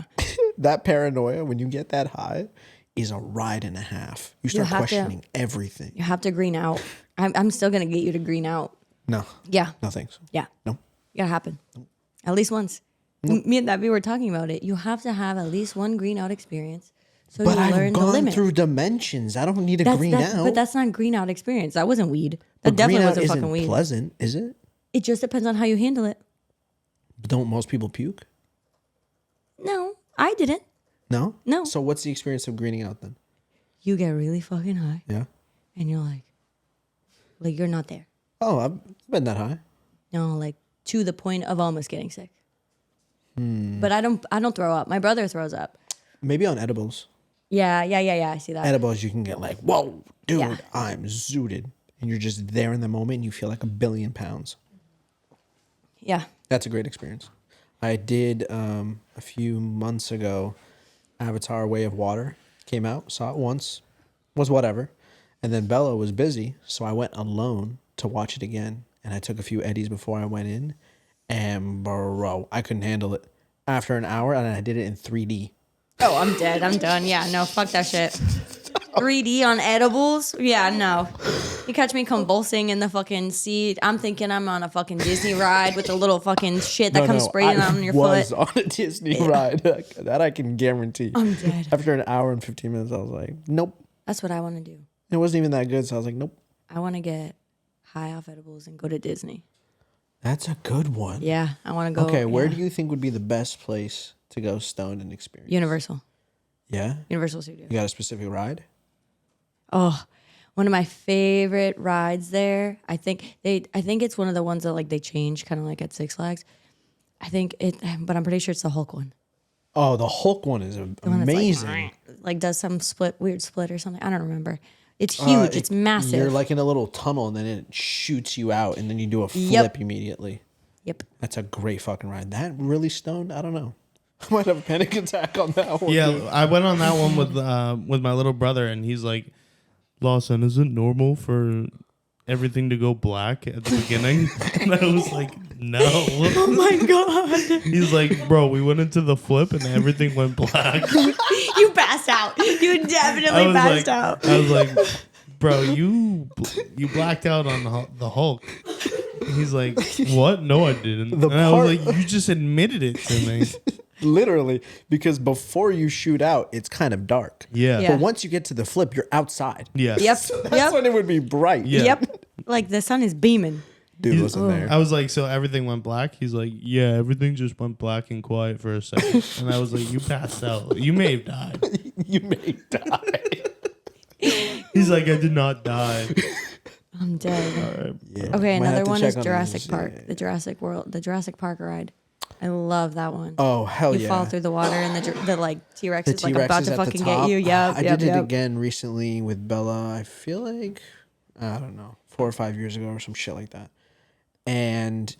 That paranoia, when you get that high, is a ride and a half. You start questioning everything. You have to green out. I'm still going to get you to green out. No. Yeah. No thanks. Yeah. No. You gotta happen. At least once. Me and that we were talking about it. You have to have at least one green out experience. So But you I've learn the gone limit. through dimensions. I don't need a green out. But that's not green out experience. That wasn't weed. That But definitely green out wasn't isn't fucking weed. pleasant, is it? It just depends on how you handle it. But don't most people puke? No, I didn't. No? No. So what's the experience of greening out then? You get really fucking high Yeah. and you're like you're not there. Oh, I've been that high. No, like to the point of almost getting sick. But I don't throw up. My brother throws up. Maybe on edibles. Yeah. I see that. Edibles, you can get like, whoa, dude, Yeah. I'm zooted. And you're just there in the moment and you feel like 1 billion pounds. Yeah. That's a great experience. I did a few months ago, Avatar Way of Water came out, saw it once, was whatever. And then Bella was busy, so I went alone to watch it again. And I took a few Eddies before I went in. And bro, I couldn't handle it. After an hour, and I did it in 3D. Oh, I'm dead. I'm done. Yeah, no, fuck that shit. 3D on edibles? Yeah, no. You catch me convulsing in the fucking seat. I'm thinking I'm on a fucking Disney ride with a little fucking shit that comes spraying on your was foot. on a Disney ride. That I can guarantee. I'm dead. After an hour and 15 minutes, I was like, nope. That's what I want to do. It wasn't even that good, so I was like, nope. I want to get high off edibles and go to Disney. That's a good one. Yeah, I want to go. Okay, where yeah. do you think would be the best place to go stoned and experience? Universal. Yeah? Universal Studios. You got a specific ride? Oh, one of my favorite rides there. I think it's one of the ones that like they change kind of like at Six Flags. But I'm pretty sure it's the Hulk one. Oh, the Hulk one is The one that's amazing. like does some weird split or something. I don't remember. It's huge. It's massive. You're like in a little tunnel, and then it shoots you out, and then you do a flip Yep. immediately. Yep. That's a great fucking ride. That really stoned? I don't know. I might have a panic attack on that one. Yeah, dude. I went on that one with my little brother, and he's like, Lawson, is it normal for everything to go black at the beginning? And I was like, no. Oh my god. He's like, bro, we went into the flip and everything went black. You passed out. You definitely passed out. I was like, bro, you blacked out on the Hulk. He's like, what? No, I didn't. And I was like, you just admitted it to me. Literally, because before you shoot out, it's kind of dark. Yeah. Yeah. But once you get to the flip, you're outside. Yes. Yep. That's when it would be bright. Yeah. Yep. Like the sun is beaming. Dude wasn't there. I was like, so everything went black? He's like, yeah, everything just went black and quiet for a second. And I was like, you passed out. You may have died. You may die. He's like, I did not die. I'm dead. Yeah. Okay, Might have another to one check is on Jurassic these. Park. The Jurassic Park ride. I love that one. Oh, hell you yeah. fall through the water and the like T-Rex The is like T-Rex about is to at the fucking top. get you. Yep. I did it again recently with Bella. I feel like, I don't know, 4 or 5 years ago or some shit like that. And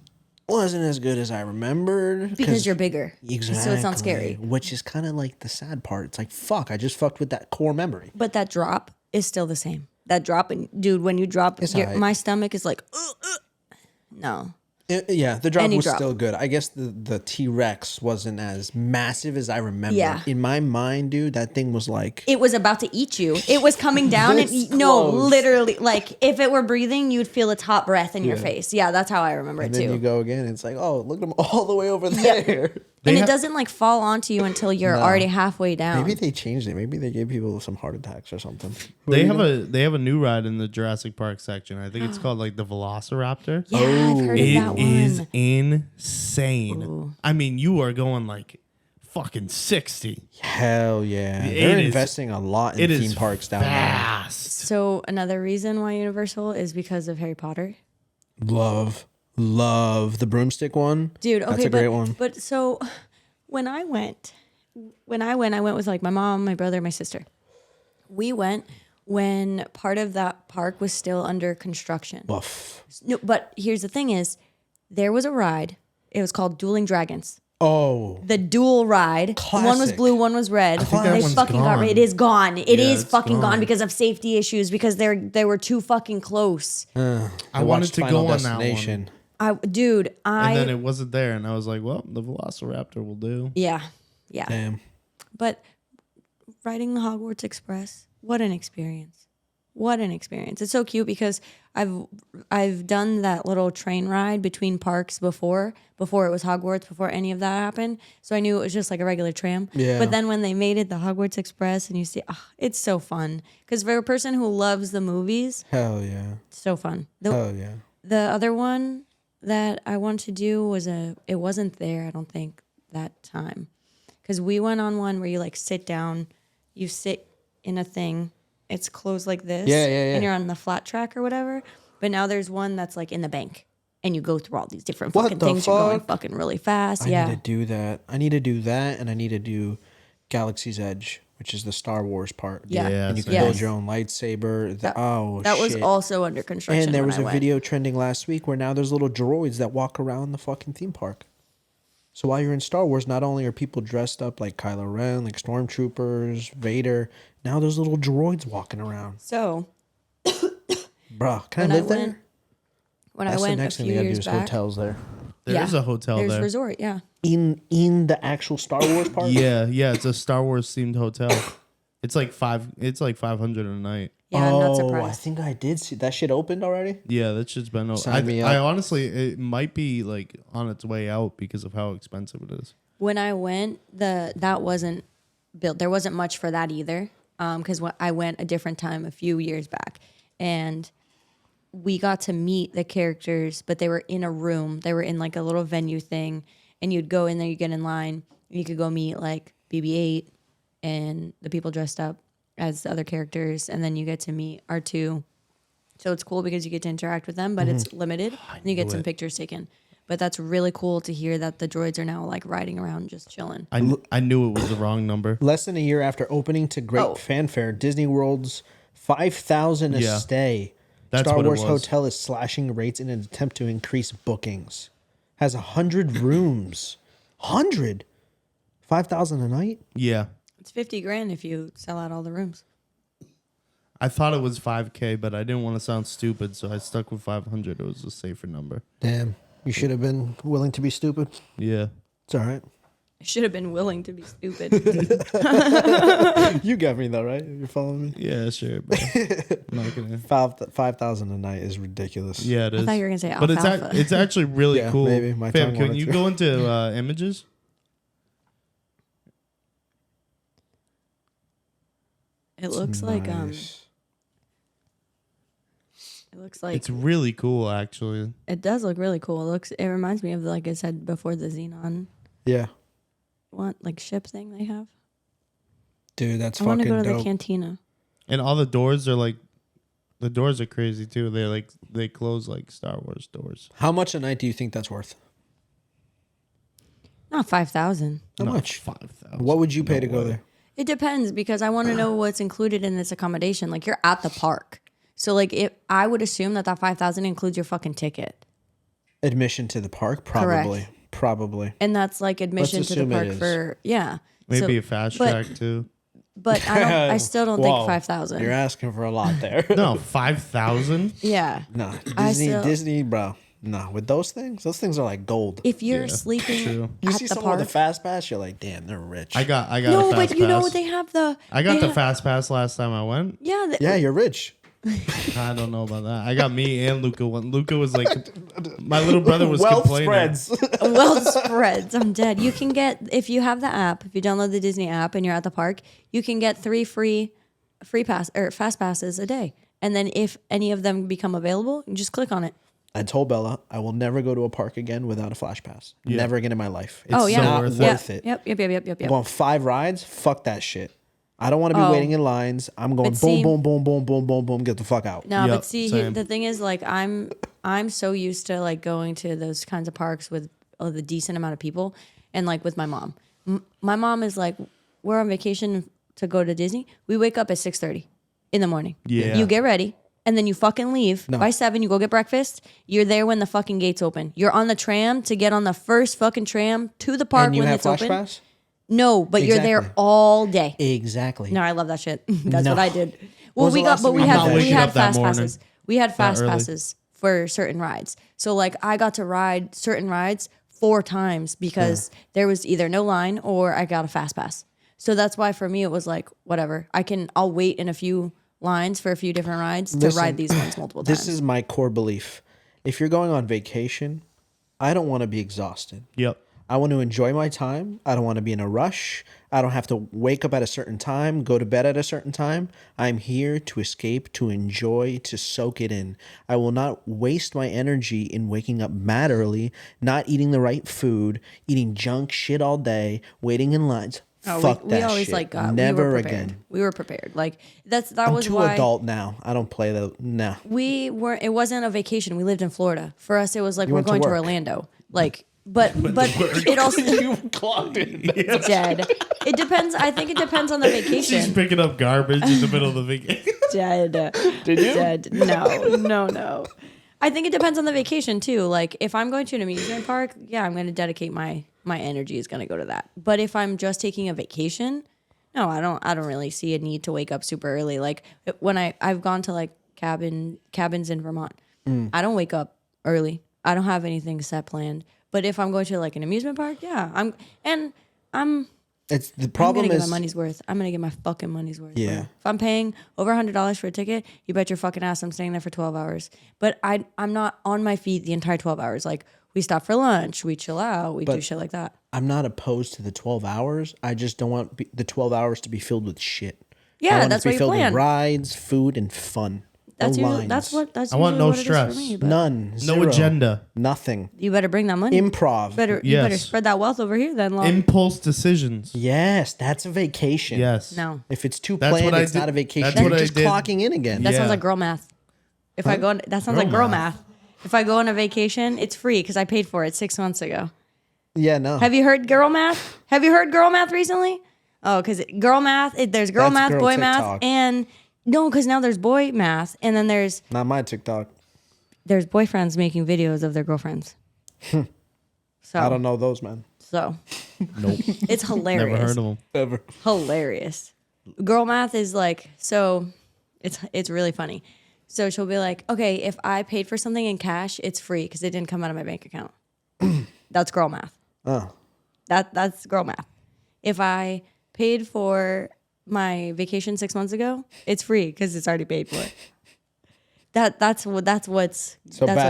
wasn't as good as I remembered. Because you're bigger. Exactly. So it's not scary. Which is kind of like the sad part. It's like, fuck, I just fucked with that core memory. But that drop is still the same. That drop, and dude, when you drop, It's all right. my stomach is like, no. Yeah, the drop Any was drop. still good. I guess the T-Rex wasn't as massive as I remember. Yeah. In my mind, dude, that thing was like... It was about to eat you. It was coming down. This No, close. literally. Like, if it were breathing, you'd feel its hot breath in your face. Yeah, that's how I remember and it then too. you go again, and it's like, oh, look at them all the way over there. And it doesn't like fall onto you until you're already halfway down. Maybe they changed it. Maybe they gave people some heart attacks or something. They have a new ride in the Jurassic Park section. I think it's called like the Velociraptor. Yeah, I've heard of that one. It is insane. I mean, you are going like fucking 60. Hell yeah. It They're is- investing a lot in theme parks down fast. So another reason why Universal is because of Harry Potter. there. Love the broomstick one. Dude, okay, That's a great one. But so when I went with like my mom, my brother, my sister. We went when part of that park was still under construction. Woof. No, but here's the thing is there was a ride. It was called Dueling Dragons. Oh. The dual ride. One was Classic. blue, one was red. think that They one's fucking got gone. rid. It is gone. It is it's fucking gone gone. because of safety issues because they were too fucking close. I wanted watched to Final go on that Destination. one. Dude, And then it wasn't there. And I was like, well, the Velociraptor will do. yeah. Damn. But riding the Hogwarts Express, what an experience. What an experience. It's so cute because I've done that little train ride between parks before it was Hogwarts, before any of that happened. So I knew it was just like a regular tram. Yeah. But then when they made it the Hogwarts Express and you see, it's so fun. Because for a person who loves the movies, Hell yeah. it's so fun. Hell yeah. The other one that I wanted to do was it wasn't there, I don't think, that time. Because we went on one where you like sit down, you sit in a thing, it's closed like this. Yeah. And you're on the flat track or whatever. But now there's one that's like in the bank. And you go through all these different What fucking the things. You're going fuck? fucking really fast. I Yeah. need to do that. I need to do that, and I need to do Galaxy's Edge, which is the Star Wars part. Yeah. Yeah, And you can Yes. build your own lightsaber. That was shit. also under construction. And there when was I a went. video trending last week where now there's little droids that walk around the fucking theme park. So while you're in Star Wars, not only are people dressed up like Kylo Ren, like stormtroopers, Vader, now there's little droids walking around. So Bruh, can when I I live there? went, when That's I went the a next thing few they gotta do years is back. hotels there. There is a hotel There's there. resort, yeah. In the actual Star Wars park? Yeah, it's a Star Wars themed hotel. It's like 500 a night. Yeah, I'm not I surprised. think I did see that shit opened already. Yeah, that shit's been. Sign me up. I honestly, it might be like on its way out because of how expensive it is. When I went, that wasn't built. There wasn't much for that either. Because I went a different time a few years back, and we got to meet the characters, but they were in a room. They were in like a little venue thing, and you'd go in there, you get in line, you could go meet like BB-8 and the people dressed up as the other characters, and then you get to meet R2. So it's cool because you get to interact with them, but it's limited, and you get some pictures taken. But that's really cool to hear that the droids are now like riding around just chilling. I knew it was the wrong number. Less than a year after opening to great fanfare, Disney World's $5,000 a stay. That's Star what it Wars was. Hotel is slashing rates in an attempt to increase bookings. Has 100 rooms. 100? 5,000 a night? Yeah. It's $50,000 if you sell out all the rooms. I thought it was $5,000, but I didn't want to sound stupid, so I stuck with 500. It was a safer number. Damn. You should have been willing to be stupid. Yeah. It's all right. I should have been willing to be stupid. You got me though, right? You're following me? Yeah, sure. Bro. I'm not gonna. 5,000 a night is ridiculous. Yeah, it is. I thought you were going to say But alfalfa. it's actually really Yeah, cool. maybe. My Pham, tongue can wanted you to. go into images? It looks like Nice. it looks like It's really cool, actually. it does look really cool. It reminds me of, like I said before, the Xenon Yeah. like ship thing they have. Dude, that's I want fucking to go to dope. the cantina. And all the doors are like, the doors are crazy too. They're like, they close like Star Wars doors. How much a night do you think that's worth? Not 5,000. How much? 5,000. What would you pay to go way. there? It depends because I want to know what's included in this accommodation. Like you're at the park, so like if I would assume that 5,000 includes your fucking ticket, Admission to the park? Probably. Correct. Probably. and that's like admission to the assume it park is. for Maybe So- a fast but- track too. But I still don't Whoa, think 5,000. You're asking for a lot there. No, 5,000. Yeah. No, I Disney, still- Disney, bro. No, with those things are like gold. If you're Yeah, sleeping true. You at see the someone park, with a fast pass, you're like, damn, they're rich. I got a no, fast but you know pass. they have the. I got they the have- fast pass last time I went. Yeah. Yeah, you're rich. I don't know about that. I got me and Luca one. Luca was like, my little brother was Wealth complaining. spreads. Well spreads. I'm dead. You can get, if you have the app, if you download the Disney app and you're at the park, you can get 3 free pass or fast passes a day. And then if any of them become available, you just click on it. I told Bella I will never go to a park again without a flash pass. Never again in my life. It's Oh yeah. not worth worth it. it. Yep. I'm going 5 rides. Fuck that shit. I don't want to be Oh. waiting in lines. I'm going But boom, see- boom, boom, boom, boom, boom, boom. Get the fuck out. No, Yep, but see, here, same. the thing is, like, I'm so used to like going to those kinds of parks with the decent amount of people, and like with my mom. My mom is like, we're on vacation to go to Disney. We wake up at 6:30 in the morning. Yeah. You get ready. And then you fucking leave. No. By 7, you go get breakfast. You're there when the fucking gates open. You're on the tram to get on the first fucking tram to the park And you when have it's flash open. pass? No, but you're there Exactly. all day. Exactly. No, I love that shit. That's No. what I did. When was the last time you I'm not We waking had up that fast morning. passes. We had fast early. passes for certain rides. So like I got to ride certain rides 4 times because there was either no line or I got a fast pass. So that's why for me it was like whatever. I'll wait in a few lines for a few different rides to Listen, ride these ones multiple times. This is my core belief. If you're going on vacation, I don't want to be exhausted. Yep. I want to enjoy my time. I don't want to be in a rush. I don't have to wake up at a certain time, go to bed at a certain time. I'm here to escape, to enjoy, to soak it in. I will not waste my energy in waking up mad early, not eating the right food, eating junk shit all day, waiting in lines. Oh, Fuck we that always shit. like got Never we were prepared. again. We were prepared. Like that I'm was too why adult now. I don't play that. No. we weren't. It wasn't a vacation. We lived in Florida. For us, it was like You we're went to going to work. Orlando. Like, but it also Clocked in. dead. It depends. I think it depends on the She's vacation. picking up garbage in the middle of the vacation. Dead. Did you? Dead. No. I think it depends on the vacation too. Like if I'm going to an amusement park, yeah, I'm going to dedicate my energy is going to go to that. But if I'm just taking a vacation, no, I don't really see a need to wake up super early. Like when I've gone to like cabins in Vermont, I don't wake up early. I don't have anything set planned. But if I'm going to like an amusement park, yeah, I'm It's the I'm problem gonna get is my money's worth. I'm gonna get my fucking money's worth. Yeah. Bro. If I'm paying over $100 for a ticket, you bet your fucking ass I'm staying there for 12 hours. But I'm not on my feet the entire 12 hours. Like we stop for lunch, we chill out, we do shit like that. I'm not opposed to the 12 hours. I just don't want the 12 hours to be filled with shit. I Yeah, want it that's to why be you filled plan. with rides, food, and fun. That's No usually, lines. that's I want usually no what it is stress. for me, but None. No Zero. agenda. Nothing. you better bring that money. Improv. You better Yes. spread that wealth over here then, Law. Impulse decisions. Yes, that's a vacation. Yes. No. If it's too That's planned, what I it's did- not a vacation. that's You're what I just did. clocking in again. That Yeah. sounds like girl math. If I go, that sounds like girl math. If I go on a vacation, it's free because I paid for it 6 months ago. Yeah, no. Have you heard girl math? Have you heard girl math recently? Oh, because girl math, there's girl That's math, girl boy TikTok. math, and no, because now there's boy math, and then there's Not my TikTok. boyfriends making videos of their girlfriends. So I don't know those, man. So Nope. it's hilarious. Never heard of them. Ever. Hilarious. Girl math is like, so it's really funny. So she'll be like, okay, if I paid for something in cash, it's free because it didn't come out of my bank account. That's girl math. Oh. That's girl math. If I paid for my vacation 6 months ago, it's free because it's already paid for. That's what bad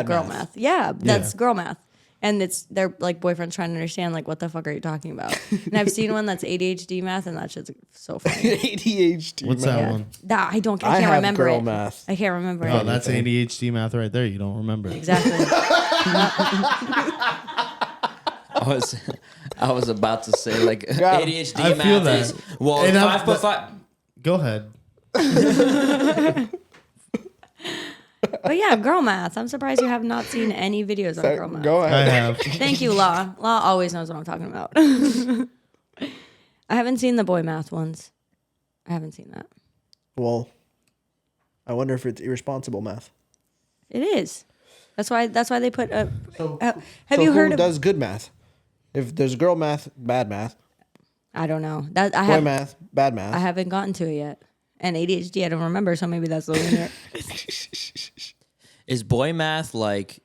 girl math. math. Yeah, that's girl math. And they're like boyfriends trying to understand like what the fuck are you talking about? And I've seen one that's ADHD math, and that shit's so funny. ADHD. What's man. that one? That I can't have remember girl it. math. I can't remember Oh, it. that's ADHD math right there. You don't remember it. Exactly. I was about to say like Yeah, ADHD I math feel that. is well And 5 Go ahead. But yeah, girl math. I'm surprised you have not seen any videos on girl math. Go I ahead. have. Thank you, Law. Law always knows what I'm talking about. I haven't seen the boy math ones. I haven't seen that. Well, I wonder if it's irresponsible math. It is. That's why they put a. Have So you heard who of? does good math? If there's girl math, bad math. I don't know. That I Boy have. math, bad math. I haven't gotten to it yet. And ADHD, I don't remember, so maybe that's the limit. Is boy math like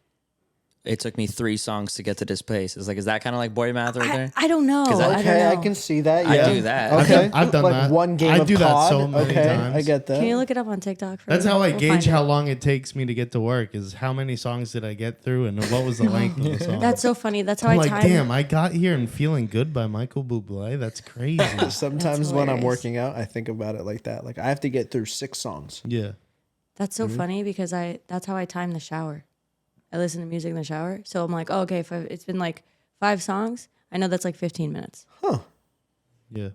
it took me 3 songs to get to this place? Is that kind of like boy math right there? I don't know. 'Cause I- I don't Okay, know. I can see that. I Yeah. do that. Okay, I've done like that. one game I of do that COD. so many okay, times. I get that. Can you look it up on TikTok? That's how I We'll gauge find how it. long it takes me to get to work. Is how many songs did I get through and what was the length of the song? That's so funny. That's how I'm I like, time. damn, I got here and feeling good by Michael Bublé. That's crazy. Sometimes when I'm hilarious. working out, I think about it like that. Like I have to get through 6 songs. Yeah. That's so funny because that's how I time the shower. I listen to music in the shower. So I'm like, oh, okay, if it's been like 5 songs, I know that's like 15 minutes. Yeah.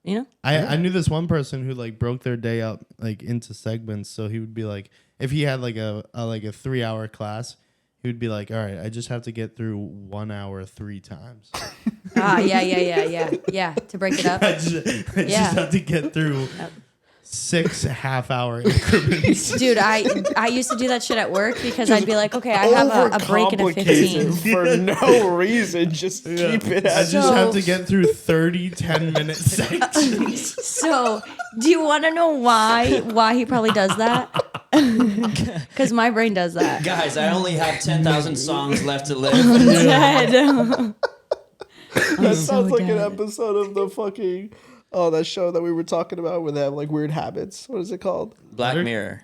You know? I knew this one person who like broke their day up like into segments. So he would be like, if he had like a 3-hour class, he would be like, all right, I just have to get through 1 hour 3 times. Yeah. To break it up. I just Yeah. have to get through 6 half-hour increments. Dude, I used to do that shit at work because I'd be like, okay, I have a break in a 15. for no reason. Just keep it I as just So- have to get through 30 10-minute sections. So, do you want to know why he probably does that? Because my brain does that. Guys, I only have 10,000 songs left to live. Dead. That sounds like an dead. episode of the fucking that show that we were talking about where they have like weird habits. What is it called? Black Mirror.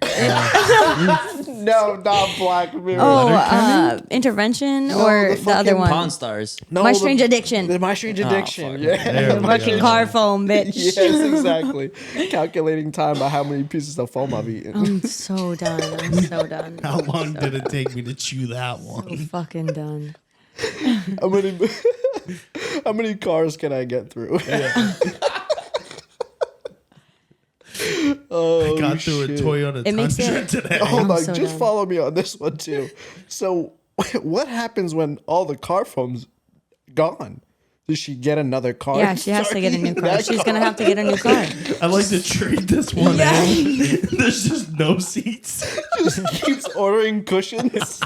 No, not Black Mirror. Intervention No, or the the other fucking one? Pawn Stars. No, My the- Strange Addiction. The My Strange Addiction. fuck. Yeah. There we Fucking go. car foam, bitch. Yes, exactly. Calculating time by how many pieces of foam I've eaten. I'm so done. How long did it take me to chew that one? Fucking done. How many cars can I get through? Oh, I got through shit. a Toyota It makes Tundra it- today. Hold on, so just done. follow me on this one too. So, what happens when all the car foam's gone? Does she get another car? Yeah, she has to get a new car. She's gonna have to get a new car. I like to trade this one Yeah. in. There's just no seats. Just keeps ordering cushions.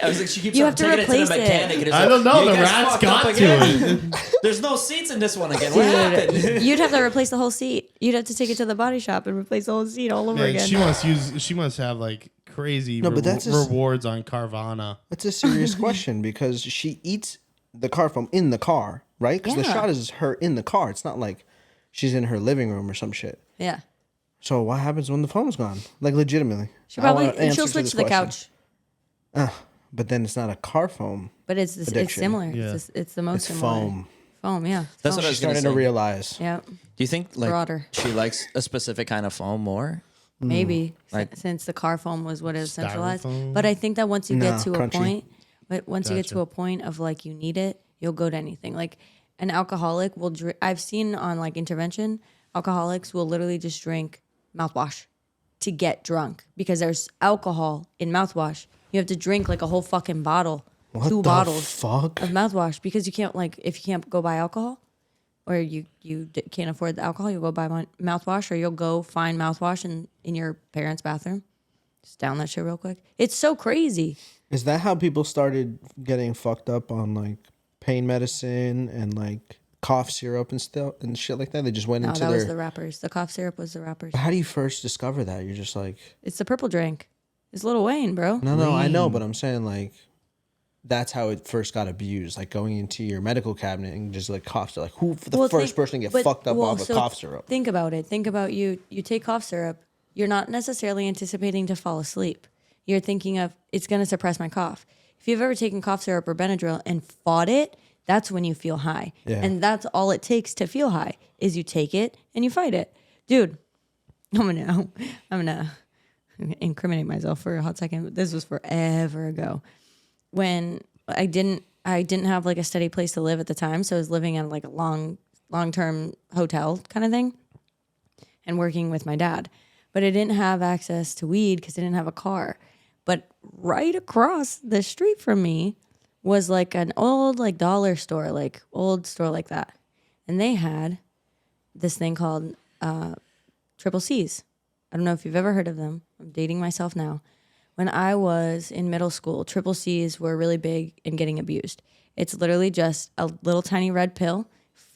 I was like, she keeps You on have to taking it to the replace it. mechanic. And it's I like, don't know. "You The guys rats fucked got up to again." There's no seats in this one again. What happened? Dude, you'd have to replace the whole seat. You'd have to take it to the body shop and replace the whole seat all over Man, again. she must have like crazy No, but that's just- rewards on Carvana. That's a serious question because she eats the car foam in the car, right? Because the Yeah. shot is her in the car. It's not like she's in her living room or some shit. Yeah. So what happens when the foam's gone? Like legitimately, She I want probably answers she'll to switch this to the question. couch. But then it's not a car foam. But it's Addiction. similar. Yeah. It's the most It's similar. foam. Foam, yeah. That's what I She's was going to starting say. to realize. Yeah. Do you think like Broader. she likes a specific kind of foam more? maybe Like- since the car foam was what is centralized. Styrofoam? But I think that once you get Nah, to crunchy. a point, but once you get Gotcha. to a point of like you need it, you'll go to anything. Like an alcoholic will drink. I've seen on like intervention, alcoholics will literally just drink mouthwash to get drunk because there's alcohol in mouthwash. You have to drink like a whole fucking bottle, What 2 the bottles fuck? of mouthwash because you can't like if you can't go buy alcohol or can't afford the alcohol, you'll go buy mouthwash or you'll go find mouthwash in your parents' bathroom. Just down that shit real quick. It's so crazy. Is that how people started getting fucked up on like pain medicine and like cough syrup and stuff and shit like that? They just went No, into that their. was the rappers. The cough syrup was the rappers. How do you first discover that? You're just like, It's the purple drink. It's Lil Wayne, bro. no, I know, but I'm saying like, that's how it first got abused. Like going into your medical cabinet and just like cough syrup. Like who the Well, first think- person to get but- fucked up well, off of so cough syrup? Think about it. Think about you. You take cough syrup. You're not necessarily anticipating to fall asleep. You're thinking of it's going to suppress my cough. If you've ever taken cough syrup or Benadryl and fought it, that's when you feel high. Yeah. And that's all it takes to feel high is you take it and you fight it. Dude, I'm gonna incriminate myself for a hot second. But this was forever ago when I didn't have like a steady place to live at the time. So I was living in like a long-term hotel kind of thing and working with my dad. But I didn't have access to weed because I didn't have a car. But right across the street from me was like an old like dollar store, like old store like that. And they had this thing called Triple C's. I don't know if you've ever heard of them. I'm dating myself now. When I was in middle school, Triple C's were really big in getting abused. It's literally just a little tiny red pill,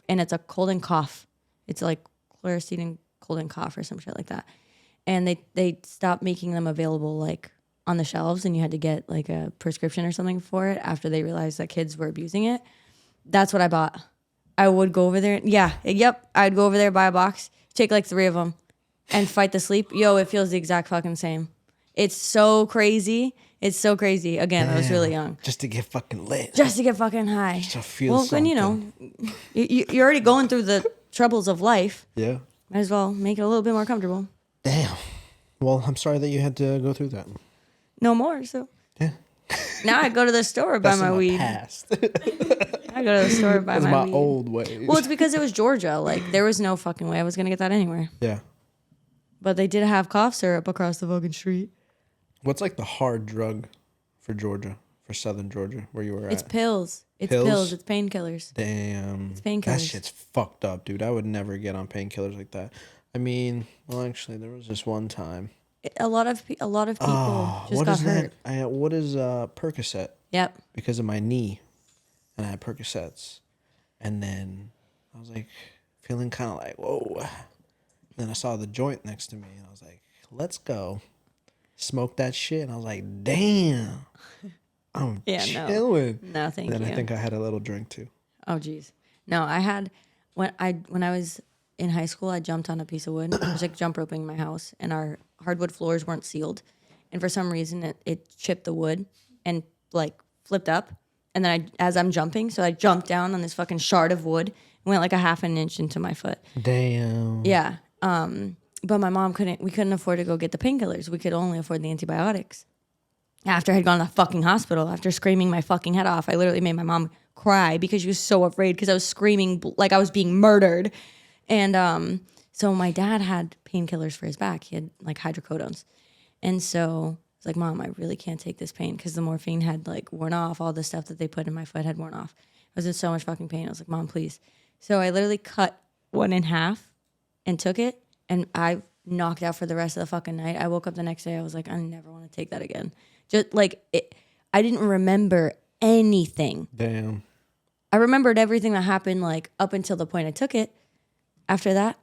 and it's a cold and cough. It's like Claritin cold and cough or some shit like that. And they stopped making them available like on the shelves, and you had to get like a prescription or something for it after they realized that kids were abusing it. That's what I bought. I would go over there. I'd go over there, buy a box, take like 3 of them, and fight the sleep. Yo, it feels the exact fucking same. It's so crazy. It's so crazy. Again, I was really young. Just to get fucking lit. Just to get fucking high. To feel well, then, you know, you're already going through the troubles of life. Yeah. Might as well make it a little bit more comfortable. Damn. Well, I'm sorry that you had to go through that. No more, so. Yeah. Now I go to the store buy That's my in weed. past. I go to the store buy That's my my weed. old ways. Well, it's because it was Georgia. Like, there was no fucking way I was going to get that anywhere. Yeah. But they did have cough syrup across the fucking street. What's like the hard drug for Georgia, for Southern Georgia, where you were It's at? pills. It's Pills? pills. It's painkillers. Damn. It's painkillers. That shit's fucked up, dude. I would never get on painkillers like that. I mean, well, actually, there was this one time. A lot of people just What got is hurt. that? What is Percocet? Yep. Because of my knee, and I had Percocets, and then I was like feeling kind of like whoa. And then I saw the joint next to me, and I was like, "Let's go." Smoke that shit, and I was like, "Damn, I'm Yeah, no. chilling." No, thank Then you. I think I had a little drink too. Oh, geez. No, I had when I was in high school, I jumped on a piece of wood. I was like jump roping my house, and our hardwood floors weren't sealed, and for some reason it chipped the wood and like flipped up. And then as I'm jumping, so I jumped down on this fucking shard of wood and went like a half an inch into my foot. Damn. Yeah. But my mom we couldn't afford to go get the painkillers. We could only afford the antibiotics. After I had gone to the fucking hospital, after screaming my fucking head off, I literally made my mom cry because she was so afraid because I was screaming like I was being murdered. And so my dad had painkillers for his back. He had like hydrocodones. And so I was like, Mom, I really can't take this pain because the morphine had like worn off. All the stuff that they put in my foot had worn off. I was in so much fucking pain. I was like, Mom, please. So I literally cut one in half and took it. And I knocked out for the rest of the fucking night. I woke up the next day. I was like, I never want to take that again. Just like I didn't remember anything. Damn. I remembered everything that happened like up until the point I took it. After that,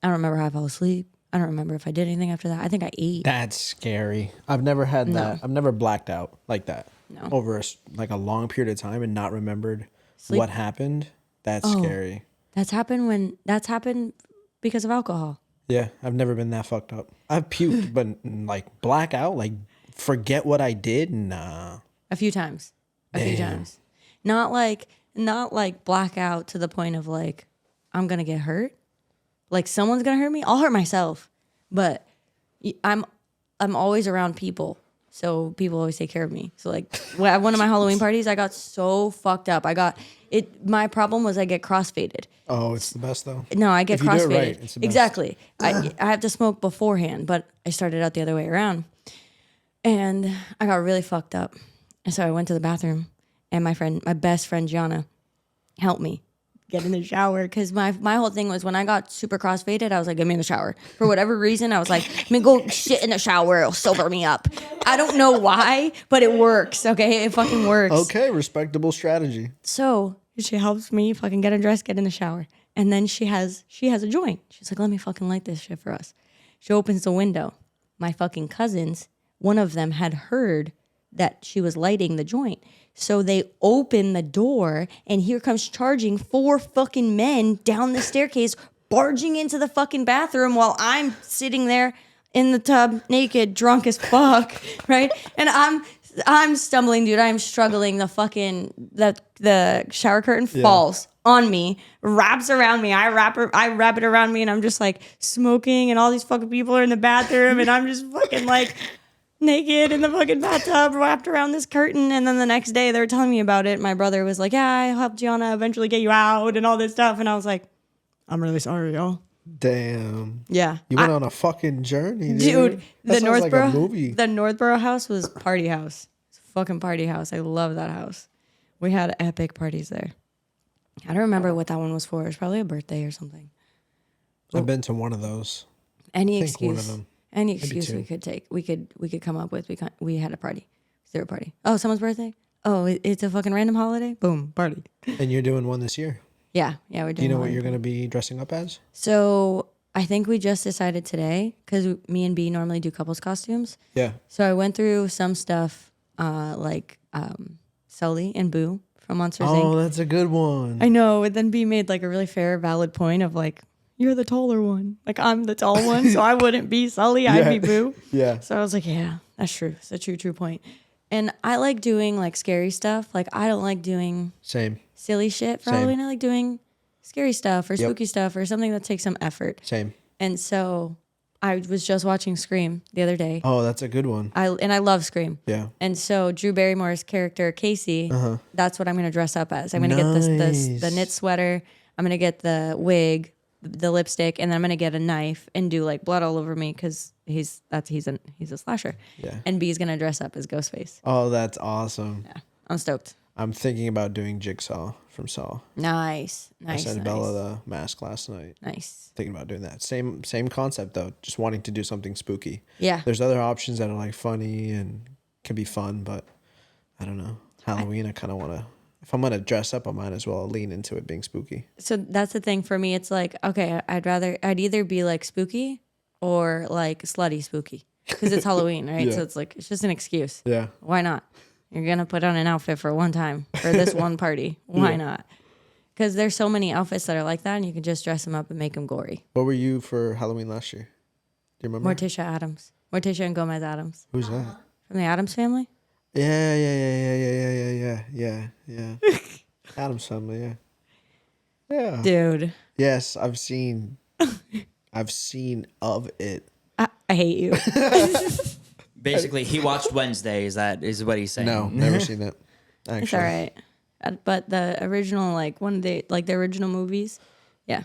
I don't remember how I fell asleep. I don't remember if I did anything after that. I think I ate. That's scary. I've never had that. I've never blacked out like that. No. Over like a long period of time and not remembered Sleep. what happened. That's Oh. scary. That's happened because of alcohol. Yeah, I've never been that fucked up. I've puked, but like black out, like forget what I did. Nah. A few times. A few Damn. times. Not like black out to the point of like, I'm going to get hurt. Like someone's going to hurt me. I'll hurt myself. But I'm always around people. So people always take care of me. So like at one of my Halloween parties, I got so fucked up. My problem was I get crossfaded. Oh, it's the best though. No, I get If you do it crossfaded. right, it's the best. Exactly. I have to smoke beforehand, but I started out the other way around. And I got really fucked up. And so I went to the bathroom and my best friend Gianna helped me get in the shower, because my whole thing was when I got super crossfaded, I was like, get me in the shower. For whatever reason, I was like, let me go shit in the shower. It'll sober me up. I don't know why, but it works. Okay, it fucking works. Okay, respectable strategy. So she helps me fucking get undressed, get in the shower, and then she has a joint. She's like, let me fucking light this shit for us. She opens the window. My fucking cousins, one of them had heard that she was lighting the joint. So they open the door, and here comes charging 4 fucking men down the staircase, barging into the fucking bathroom while I'm sitting there in the tub, naked, drunk as fuck, right? And I'm stumbling, dude. I'm struggling. The shower curtain falls on me, wraps around me. I wrap it around me, and I'm just like smoking, and all these fucking people are in the bathroom, and I'm just fucking like naked in the fucking bathtub wrapped around this curtain. And then the next day they were telling me about it. My brother was like, yeah, I helped Gianna eventually get you out and all this stuff. And I was like, I'm really sorry, y'all. Damn. Yeah. You went on a fucking journey, dude. That The sounds like a Northborough movie. The Northborough house was party house. It's a fucking party house. I love that house. We had epic parties there. I don't remember what that one was for. It was probably a birthday or something. I've been to one of those. Any I think one of excuse. them. Any Maybe excuse two. we could take, we could come up with. We had a party. Is there a party? Oh, someone's birthday. Oh, it's a fucking random holiday. Boom, party. And you're doing one this year. Yeah, we're doing. Do you know what one. you're going to be dressing up as? So I think we just decided today, because me and B normally do couples costumes. Yeah. So I went through some stuff, like Sully and Boo from Monsters Inc. Oh, that's a good one. I know. And then B made like a really fair, valid point of like, you're the taller one. Like, I'm the tall one, so I wouldn't be Sully. I'd be Boo. Yeah. So I was like, yeah, that's true. It's a true point. And I like doing like scary stuff. Like, I don't like doing Same. silly shit for Same. Halloween. I like doing scary stuff or Yep. spooky stuff or something that takes some effort. Same. And so I was just watching Scream the other day. Oh, that's a good one. I love Scream. Yeah. And so Drew Barrymore's character Casey, that's what I'm going to dress up as. I'm going to get Nice. the knit sweater. I'm going to get the wig, the lipstick, and then I'm going to get a knife and do like blood all over me because he's a slasher. Yeah. And B's going to dress up as Ghostface. Oh, that's awesome. Yeah. I'm stoked. I'm thinking about doing Jigsaw from Saw. Nice. I sent Bella the mask last night. Nice. Thinking about doing that. Same concept though. Just wanting to do something spooky. Yeah. There's other options that are like funny and can be fun, but I don't know. Halloween, I kind of want to. If I'm gonna dress up, I might as well lean into it being spooky. So that's the thing for me. It's like, okay, I'd either be like spooky or like slutty spooky because it's Halloween, right? Yeah. So it's like, it's just an excuse. Yeah. Why not? You're going to put on an outfit for one time for this one party. Why not? Because there's so many outfits that are like that and you can just dress them up and make them gory. What were you for Halloween last year? Do you remember? Morticia and Gomez Adams. Who's that? From the Adams Family? Yeah. Adam's Family, yeah. Yeah. Dude. Yes, I've seen of it. I hate you. Basically, he watched Wednesday. That is what he's saying. No, never seen it. Actually. It's all right. But the original, like the original movies, yeah.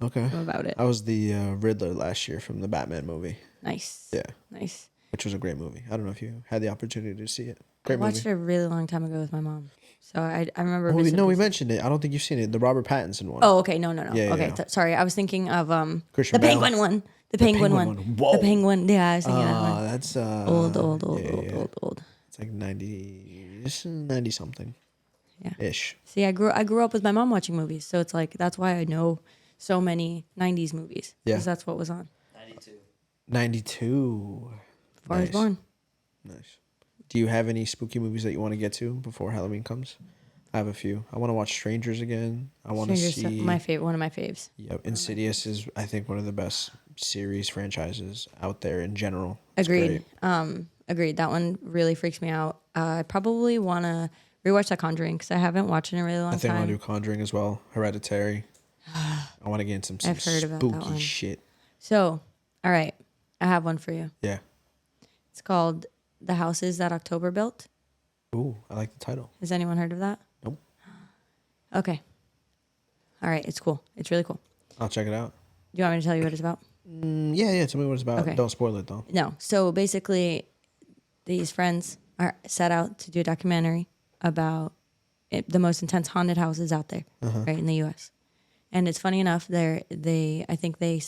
Okay. I'm about it. I was the Riddler last year from the Batman movie. Nice. Yeah. Nice. Which was a great movie. I don't know if you had the opportunity to see it. I Great watched movie. it a really long time ago with my mom. So I remember. Oh, bits and no, we pieces. mentioned it. I don't think you've seen it. The Robert Pattinson one. Oh, okay. No. Yeah, Okay, yeah. sorry. I was thinking of Christian the Bale. penguin one. The penguin one. Whoa. The penguin. Yeah, I was thinking that one. That's Old. old. It's like 90 something. Yeah. Ish. See, I grew up with my mom watching movies, so it's like that's why I know so many '90s movies. Yeah. Because that's what was on 92. before I was born. Nice. Do you have any spooky movies that you want to get to before Halloween comes? I have a few. I want to watch Strangers again. I want to see One of my faves. Yep, Insidious is I think one of the best series franchises out there in general. It's Agreed. great. Agreed. That one really freaks me out. I probably want to rewatch The Conjuring because I haven't watched it in a really long I think I time. want to do Conjuring as well. Hereditary. I want to get into some I've heard about that spooky one. shit. So, all right. I have one for you. Yeah. It's called The Houses That October Built. Ooh, I like the title. Has anyone heard of that? Nope. Okay. All right. It's cool. It's really cool. I'll check it out. Do you want me to tell you what it's about? Yeah. Tell me what it's about. Okay. Don't spoil it though. No. So basically, these friends are set out to do a documentary about the most intense haunted houses out there, right in the U.S. And it's funny enough, I think they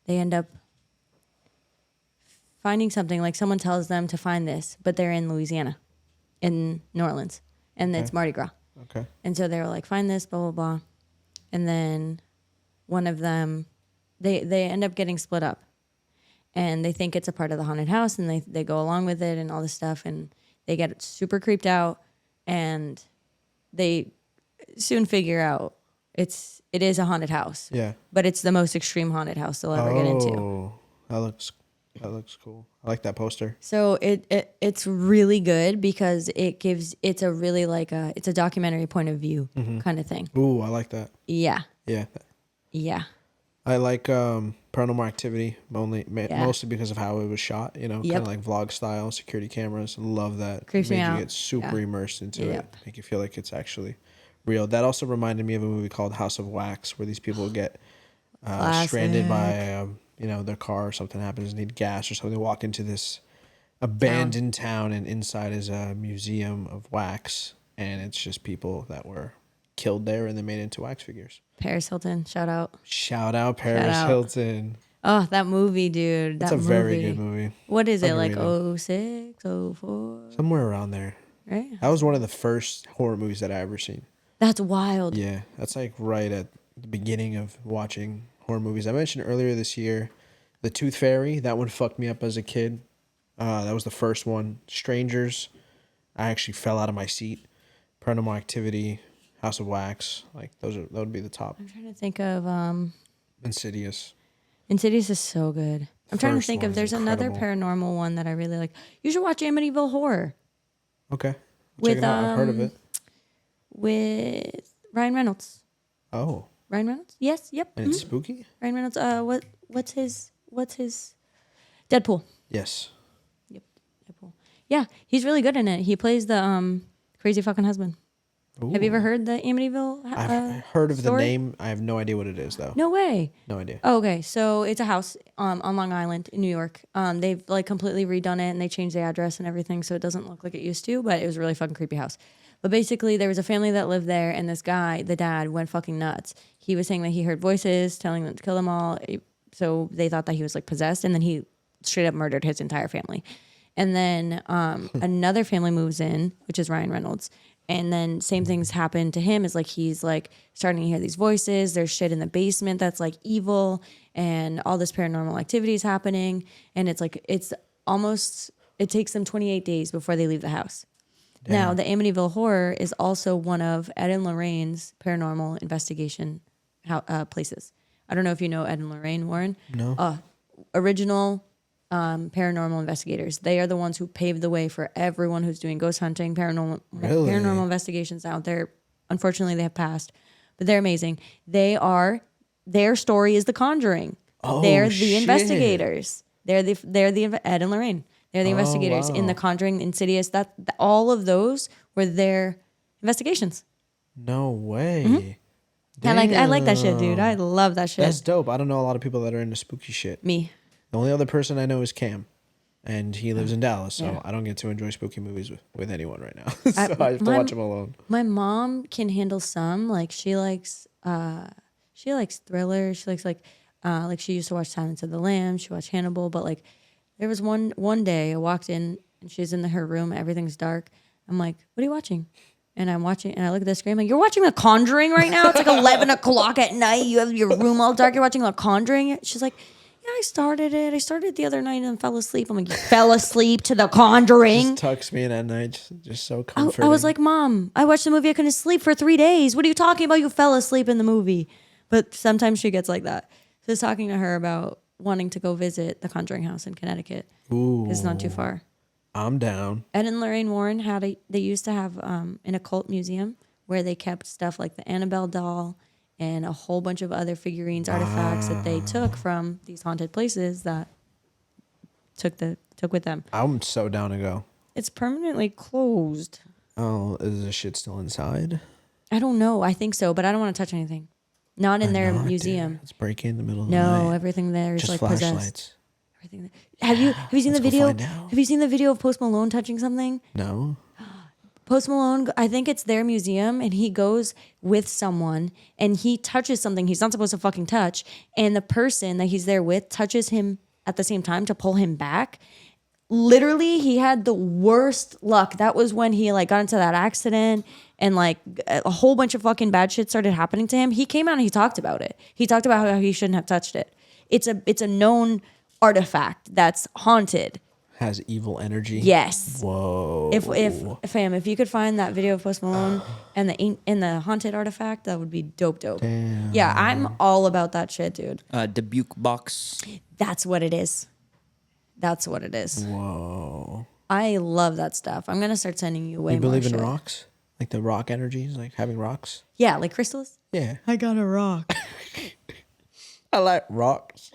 end up finding something, like someone tells them to find this, but they're in Louisiana, in New Orleans, and it's Mardi Gras. Okay. And so they were like, find this, blah, blah, blah. And then one of them, they end up getting split up. And they think it's a part of the haunted house, and they go along with it and all this stuff, and they get super creeped out, and they soon figure out it is a haunted house. Yeah. But it's the most extreme haunted house they'll ever get into. Oh, that looks cool. I like that poster. So it's really good because it's a really it's a documentary point of view kind of thing. Ooh, I like that. Yeah. Yeah. Yeah. I like Paranormal Activity mostly because of how it was shot. You know, kind of like vlog style, security cameras. Love that. Creeps me Made out. you get super immersed into it. Yep. Make you feel like it's actually real. That also reminded me of a movie called House of Wax, where these people get stranded by their car or something happens, need gas or something. They walk into this abandoned town, and inside is a museum of wax, and it's just people that were killed there and they made into wax figures. Paris Hilton, shout out. Shout out Paris Hilton. Oh, that movie, dude. That's a very good movie. What is it, like Underrated. 06, 04? Somewhere around there. Right? That was one of the first horror movies that I ever seen. That's wild. Yeah, that's like right at the beginning of watching horror movies. I mentioned earlier this year, The Tooth Fairy. That one fucked me up as a kid. That was the first one. Strangers. I actually fell out of my seat. Paranormal Activity, House of Wax. Like that would be the top. I'm trying to think of Insidious. Insidious is so good. I'm trying to First think one of is there's another incredible. paranormal one that I really like. You should watch Amityville Horror Okay. Check With, it out. I've heard of it. with Ryan Reynolds. Oh. Ryan Reynolds? Yes, yep. And it's spooky? Ryan Reynolds. What's his Deadpool. Yes. Yep, Deadpool. Yeah, he's really good in it. He plays the crazy fucking husband. Ooh. Have you ever heard the Amityville? I've heard of story? the name. I have no idea what it is, though. No way. No idea. Oh, okay, so it's a house on Long Island in New York. They've like completely redone it and they changed the address and everything, so it doesn't look like it used to. But it was a really fucking creepy house. But basically, there was a family that lived there, and this guy, the dad, went fucking nuts. He was saying that he heard voices telling them to kill them all. So they thought that he was like possessed, and then he straight up murdered his entire family. And then another family moves in, which is Ryan Reynolds. And then same things happen to him. Is like he's like starting to hear these voices. There's shit in the basement that's like evil, and all this paranormal activity is happening. And it's like it takes them 28 days before they leave the house. Damn. Now the Amityville Horror is also one of Ed and Lorraine's paranormal investigation places. I don't know if you know Ed and Lorraine, Warren. No. Original paranormal investigators. They are the ones who paved the way for everyone who's doing ghost hunting, paranormal investigations out there. Unfortunately, they have passed, but they're amazing. Their story is The Conjuring. Oh, they're the shit. investigators. They're the Ed and Lorraine. They're the investigators in The Conjuring, Insidious. All of those were their investigations. No way. Mm-hmm. I like that shit, dude. I love that shit. That's dope. I don't know a lot of people that are into spooky shit. Me. The only other person I know is Cam, and he lives in Dallas, so I don't get to enjoy spooky movies with anyone right now. So I have to watch them alone. My mom can handle some. Like she likes thrillers. She likes like she used to watch Silence of the Lambs. She watched Hannibal. But like there was one day I walked in and she's in her room. Everything's dark. I'm like, what are you watching? And I'm watching, and I look at the screen, I'm like, you're watching The Conjuring right now? It's like 11 o'clock at night. You have your room all dark. You're watching The Conjuring? She's like, yeah, I started it the other night and fell asleep. I'm like, you fell asleep to The Conjuring? Just tucks me in at night. Just so comforting. I was like, Mom, I watched the movie. I couldn't sleep for 3 days. What are you talking about? You fell asleep in the movie. But sometimes she gets like that. So I was talking to her about wanting to go visit the Conjuring house in Connecticut. Ooh. It's not too far. I'm down. Ed and Lorraine Warren they used to have an occult museum where they kept stuff like the Annabelle doll and a whole bunch of other figurines, artifacts that they took from these haunted places that took with them. I'm so down to go. It's permanently closed. Oh, is the shit still inside? I don't know. I think so, but I don't want to touch anything. Not in their museum. Dude. Let's break in the middle of the night. No, everything there is Just like flashlights. possessed. Everything. Have you seen the Let's go video? find out. Have you seen the video of Post Malone touching something? No. Post Malone, I think it's their museum, and he goes with someone and he touches something he's not supposed to fucking touch, and the person that he's there with touches him at the same time to pull him back. Literally, he had the worst luck. That was when he like got into that accident and like a whole bunch of fucking bad shit started happening to him. He came out and he talked about it. He talked about how he shouldn't have touched it. It's a known artifact that's haunted. Has evil energy. Yes. Whoa. If you could find that video of Post Malone and the haunted artifact, that would be dope. Damn. Yeah, I'm all about that shit, dude. The Buke box. That's what it is. That's what it is. Whoa. I love that stuff. I'm gonna start sending you way You more believe in shit. rocks? Like the rock energies, like having rocks? Yeah, like crystals. Yeah. I got a rock. I like rocks.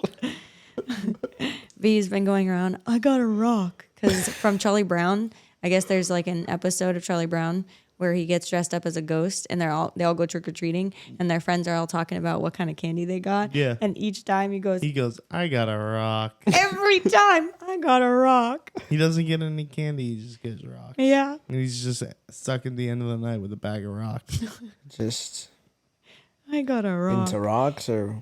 V's been going around. I got a rock because from Charlie Brown. I guess there's like an episode of Charlie Brown where he gets dressed up as a ghost, and they all go trick or treating, and their friends are all talking about what kind of candy they got. Yeah. And each time he goes, I got a rock. every time I got a rock. He doesn't get any candy. He just gets rocks. Yeah. And he's just stuck at the end of the night with a bag of rocks. Just I got a rock. into rocks or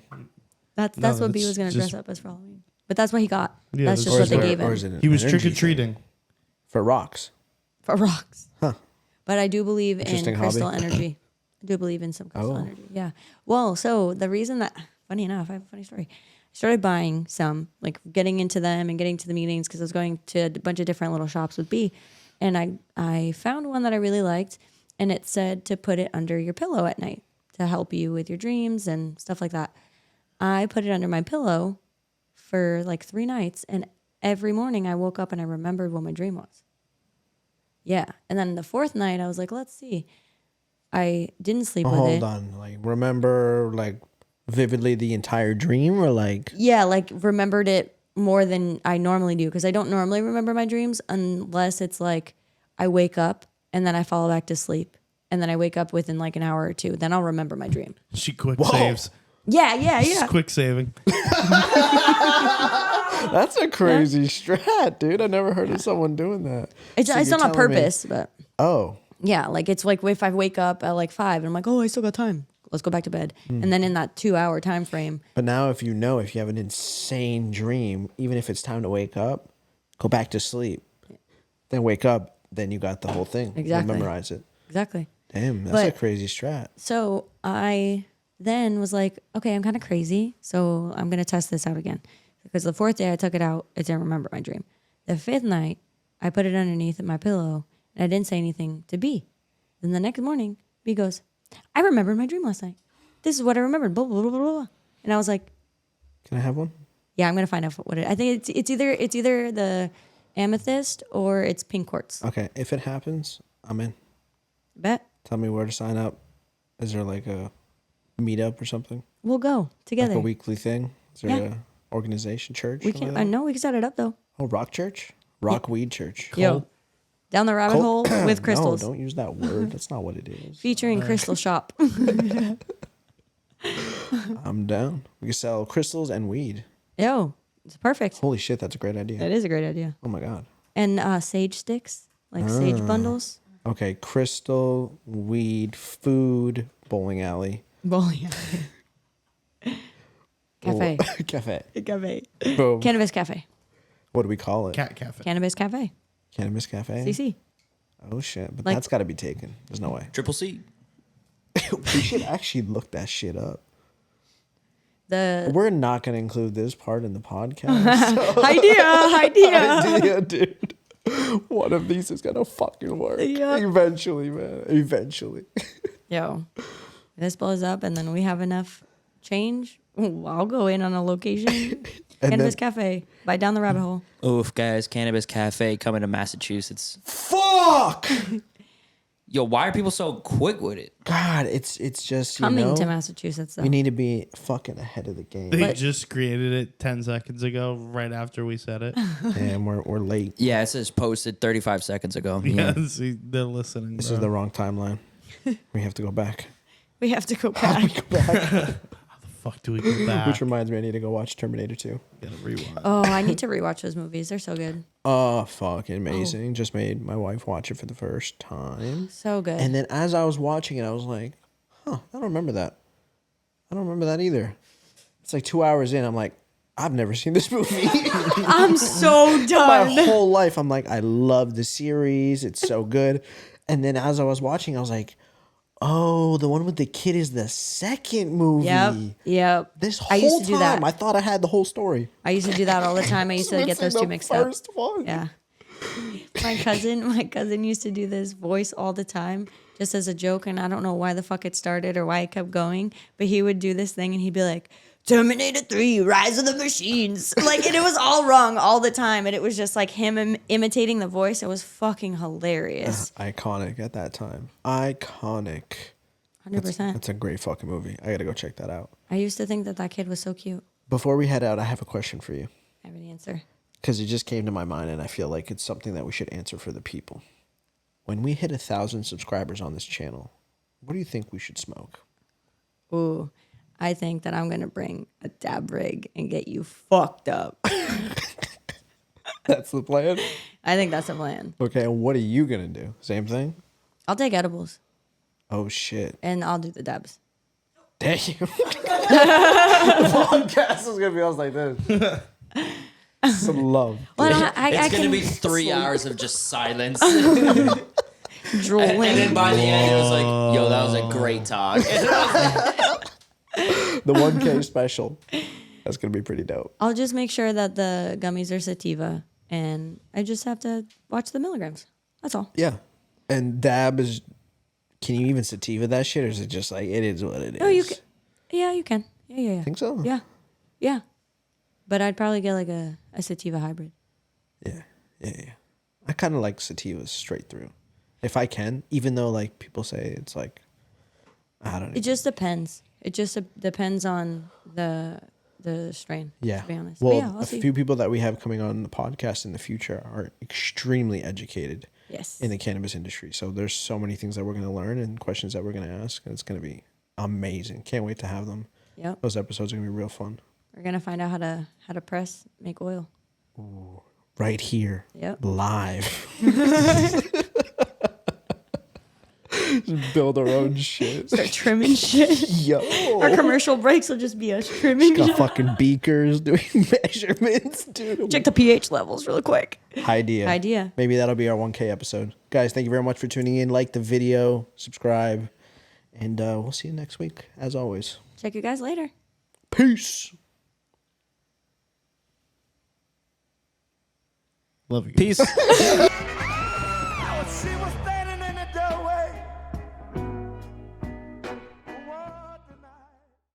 That's No, what B it's was gonna just- dress up as for Halloween. But that's what he got. Yeah, that's that's just or what is they it- gave or him is it an He was energy trick or treating. for rocks? for rocks. Huh. But I do believe in Interesting crystal hobby. energy. I do believe in some crystal Oh. energy. Yeah. Well, so the reason that, funny enough, I have a funny story. I started buying some, like getting into them and getting to the meetings because I was going to a bunch of different little shops with B. And I found one that I really liked, and it said to put it under your pillow at night to help you with your dreams and stuff like that. I put it under my pillow for like 3 nights, and every morning I woke up and I remembered what my dream was. Yeah. And then the 4th night, I was like, let's see. I didn't sleep with it. Hold on. Like remember like vividly the entire dream or like Yeah, like remembered it more than I normally do because I don't normally remember my dreams unless it's like I wake up and then I fall back to sleep. And then I wake up within like an hour or 2. Then I'll remember my dream. She quick saves. Yeah. She's quick saving. that's a crazy strat, dude. I never heard of someone doing that. It's So not you're on telling me- purpose, but Oh. yeah, like it's like if I wake up at like 5 and I'm like, oh, I still got time. Let's go back to bed. And then in that 2-hour time frame, But now if you have an insane dream, even if it's time to wake up, go back to sleep. Then wake up, then you got the whole thing. You Exactly. memorize it. exactly. Damn, that's a But- crazy strat. So I then was like, okay, I'm kind of crazy. So I'm going to test this out again. Because the 4th day I took it out, I didn't remember my dream. The 5th night, I put it underneath my pillow and I didn't say anything to B. Then the next morning, B goes, I remembered my dream last night. This is what I remembered. Blah, blah, blah, blah, blah. And I was like, Can I have one? yeah, I'm going to find out what it, I think it's either the amethyst or it's pink quartz. Okay, if it happens, I'm in. Bet. Tell me where to sign up. Is there like a meetup or something? We'll go together. Like a weekly thing? Is there Yeah. a organization, church? We something can. like I that? know we can set it up though. Oh, rock church? Rock weed church. Yo, down the rabbit hole with crystals. No, don't use that word. That's not what it is. Featuring Crystal Shop. I'm down. We can sell crystals and weed. Yo, it's perfect. Holy shit, that's a great idea. That is a great idea. Oh my god. And sage sticks, like sage bundles. Okay, crystal, weed, food, bowling alley. Bowling Cafe. Cafe. Cafe. Boom. Cannabis Cafe. What do we call it? Cat cafe. Cannabis Cafe. Cannabis cafe. CC. Oh shit, but Like- that's got to be taken. There's no way. Triple C. We should actually look that shit up. The We're not going to include this part in the podcast. idea. idea, dude. One of these is going to fucking work. Yeah. Eventually, man. Eventually. Yo, this blows up and then we have enough change. Ooh, I'll go in on a location. And Cannabis then- Cafe. By down the rabbit hole. Oof, guys, Cannabis Cafe coming to Massachusetts. Fuck! Yo, why are people so quick with it? God, it's just, you Coming know, to Massachusetts, though. we need to be fucking ahead of the game. They just created it 10 seconds ago, right after we said it. Damn, we're late. Yeah, it says posted 35 seconds ago. Yeah, see, they're listening. This bro. is the wrong timeline. We have to go back. We have to go back. Fuck, do we go back? Which reminds me, I need to go watch Terminator 2. Gotta rewind. Oh, I need to rewatch those movies. They're so good. Oh, fucking amazing. Just made my wife watch it for the first time. So good. And then as I was watching it, I was like, huh, I don't remember that. I don't remember that either. It's like 2 hours in. I'm like, I've never seen this movie. I'm so done. My whole life, I'm like, I love the series. It's so good. And then as I was watching, I was like, oh, the one with the kid is the second movie. Yep. This I used whole to do time, that. I thought I had the whole story. I used to do that all the time. I used to get those two mixed up. First one. Yeah. My cousin used to do this voice all the time, just as a joke, and I don't know why the fuck it started or why it kept going, but he would do this thing and he'd be like, Terminator 3, Rise of the Machines. Like, and it was all wrong all the time, and it was just like him imitating the voice. It was fucking hilarious. Iconic at that time. Iconic. 100%. That's a great fucking movie. I gotta go check that out. I used to think that kid was so cute. Before we head out, I have a question for you. I have an answer. Because it just came to my mind, and I feel like it's something that we should answer for the people. When we hit 1,000 subscribers on this channel, what do you think we should smoke? Ooh, I think that I'm going to bring a dab rig and get you fucked up. That's the plan? I think that's the plan. Okay, and what are you going to do? Same thing? I'll take edibles Oh, shit. and I'll do the dabs. Damn. The podcast is going to be almost like this. Slow. Well, I It's can going to be 3 hours of just silence. drooling. And then by the end, it was like, yo, that was a great talk. The 1K special. That's going to be pretty dope. I'll just make sure that the gummies are sativa, and I just have to watch the milligrams. That's all. Yeah. And dab is... Can you even sativa that shit, or is it just like, it is what it is? No, you can. Yeah, you can. Yeah. Think so? Yeah. But I'd probably get like a sativa hybrid. Yeah. I kind of like sativas straight through. If I can, even though like people say it's like, I don't know. It just depends. It just depends on the strain. Yeah. To be honest. Well, But yeah, I'll a see. few people that we have coming on the podcast in the future are extremely educated Yes. in the cannabis industry. So there's so many things that we're going to learn and questions that we're going to ask. And it's going to be amazing. Can't wait to have them. Yep. Those episodes are going to be real fun. We're gonna find out how to press, make oil. Right here. Yep. Live. Just build our own shit. Start trimming shit. Yo. Our commercial breaks will just be us trimming. Got fucking beakers doing measurements, dude. Check the pH levels really quick. Idea. Maybe that'll be our 1K episode. Guys, thank you very much for tuning in. Like the video, subscribe, and we'll see you next week, as always. Check you guys later. Peace. Love you. Peace. She was there.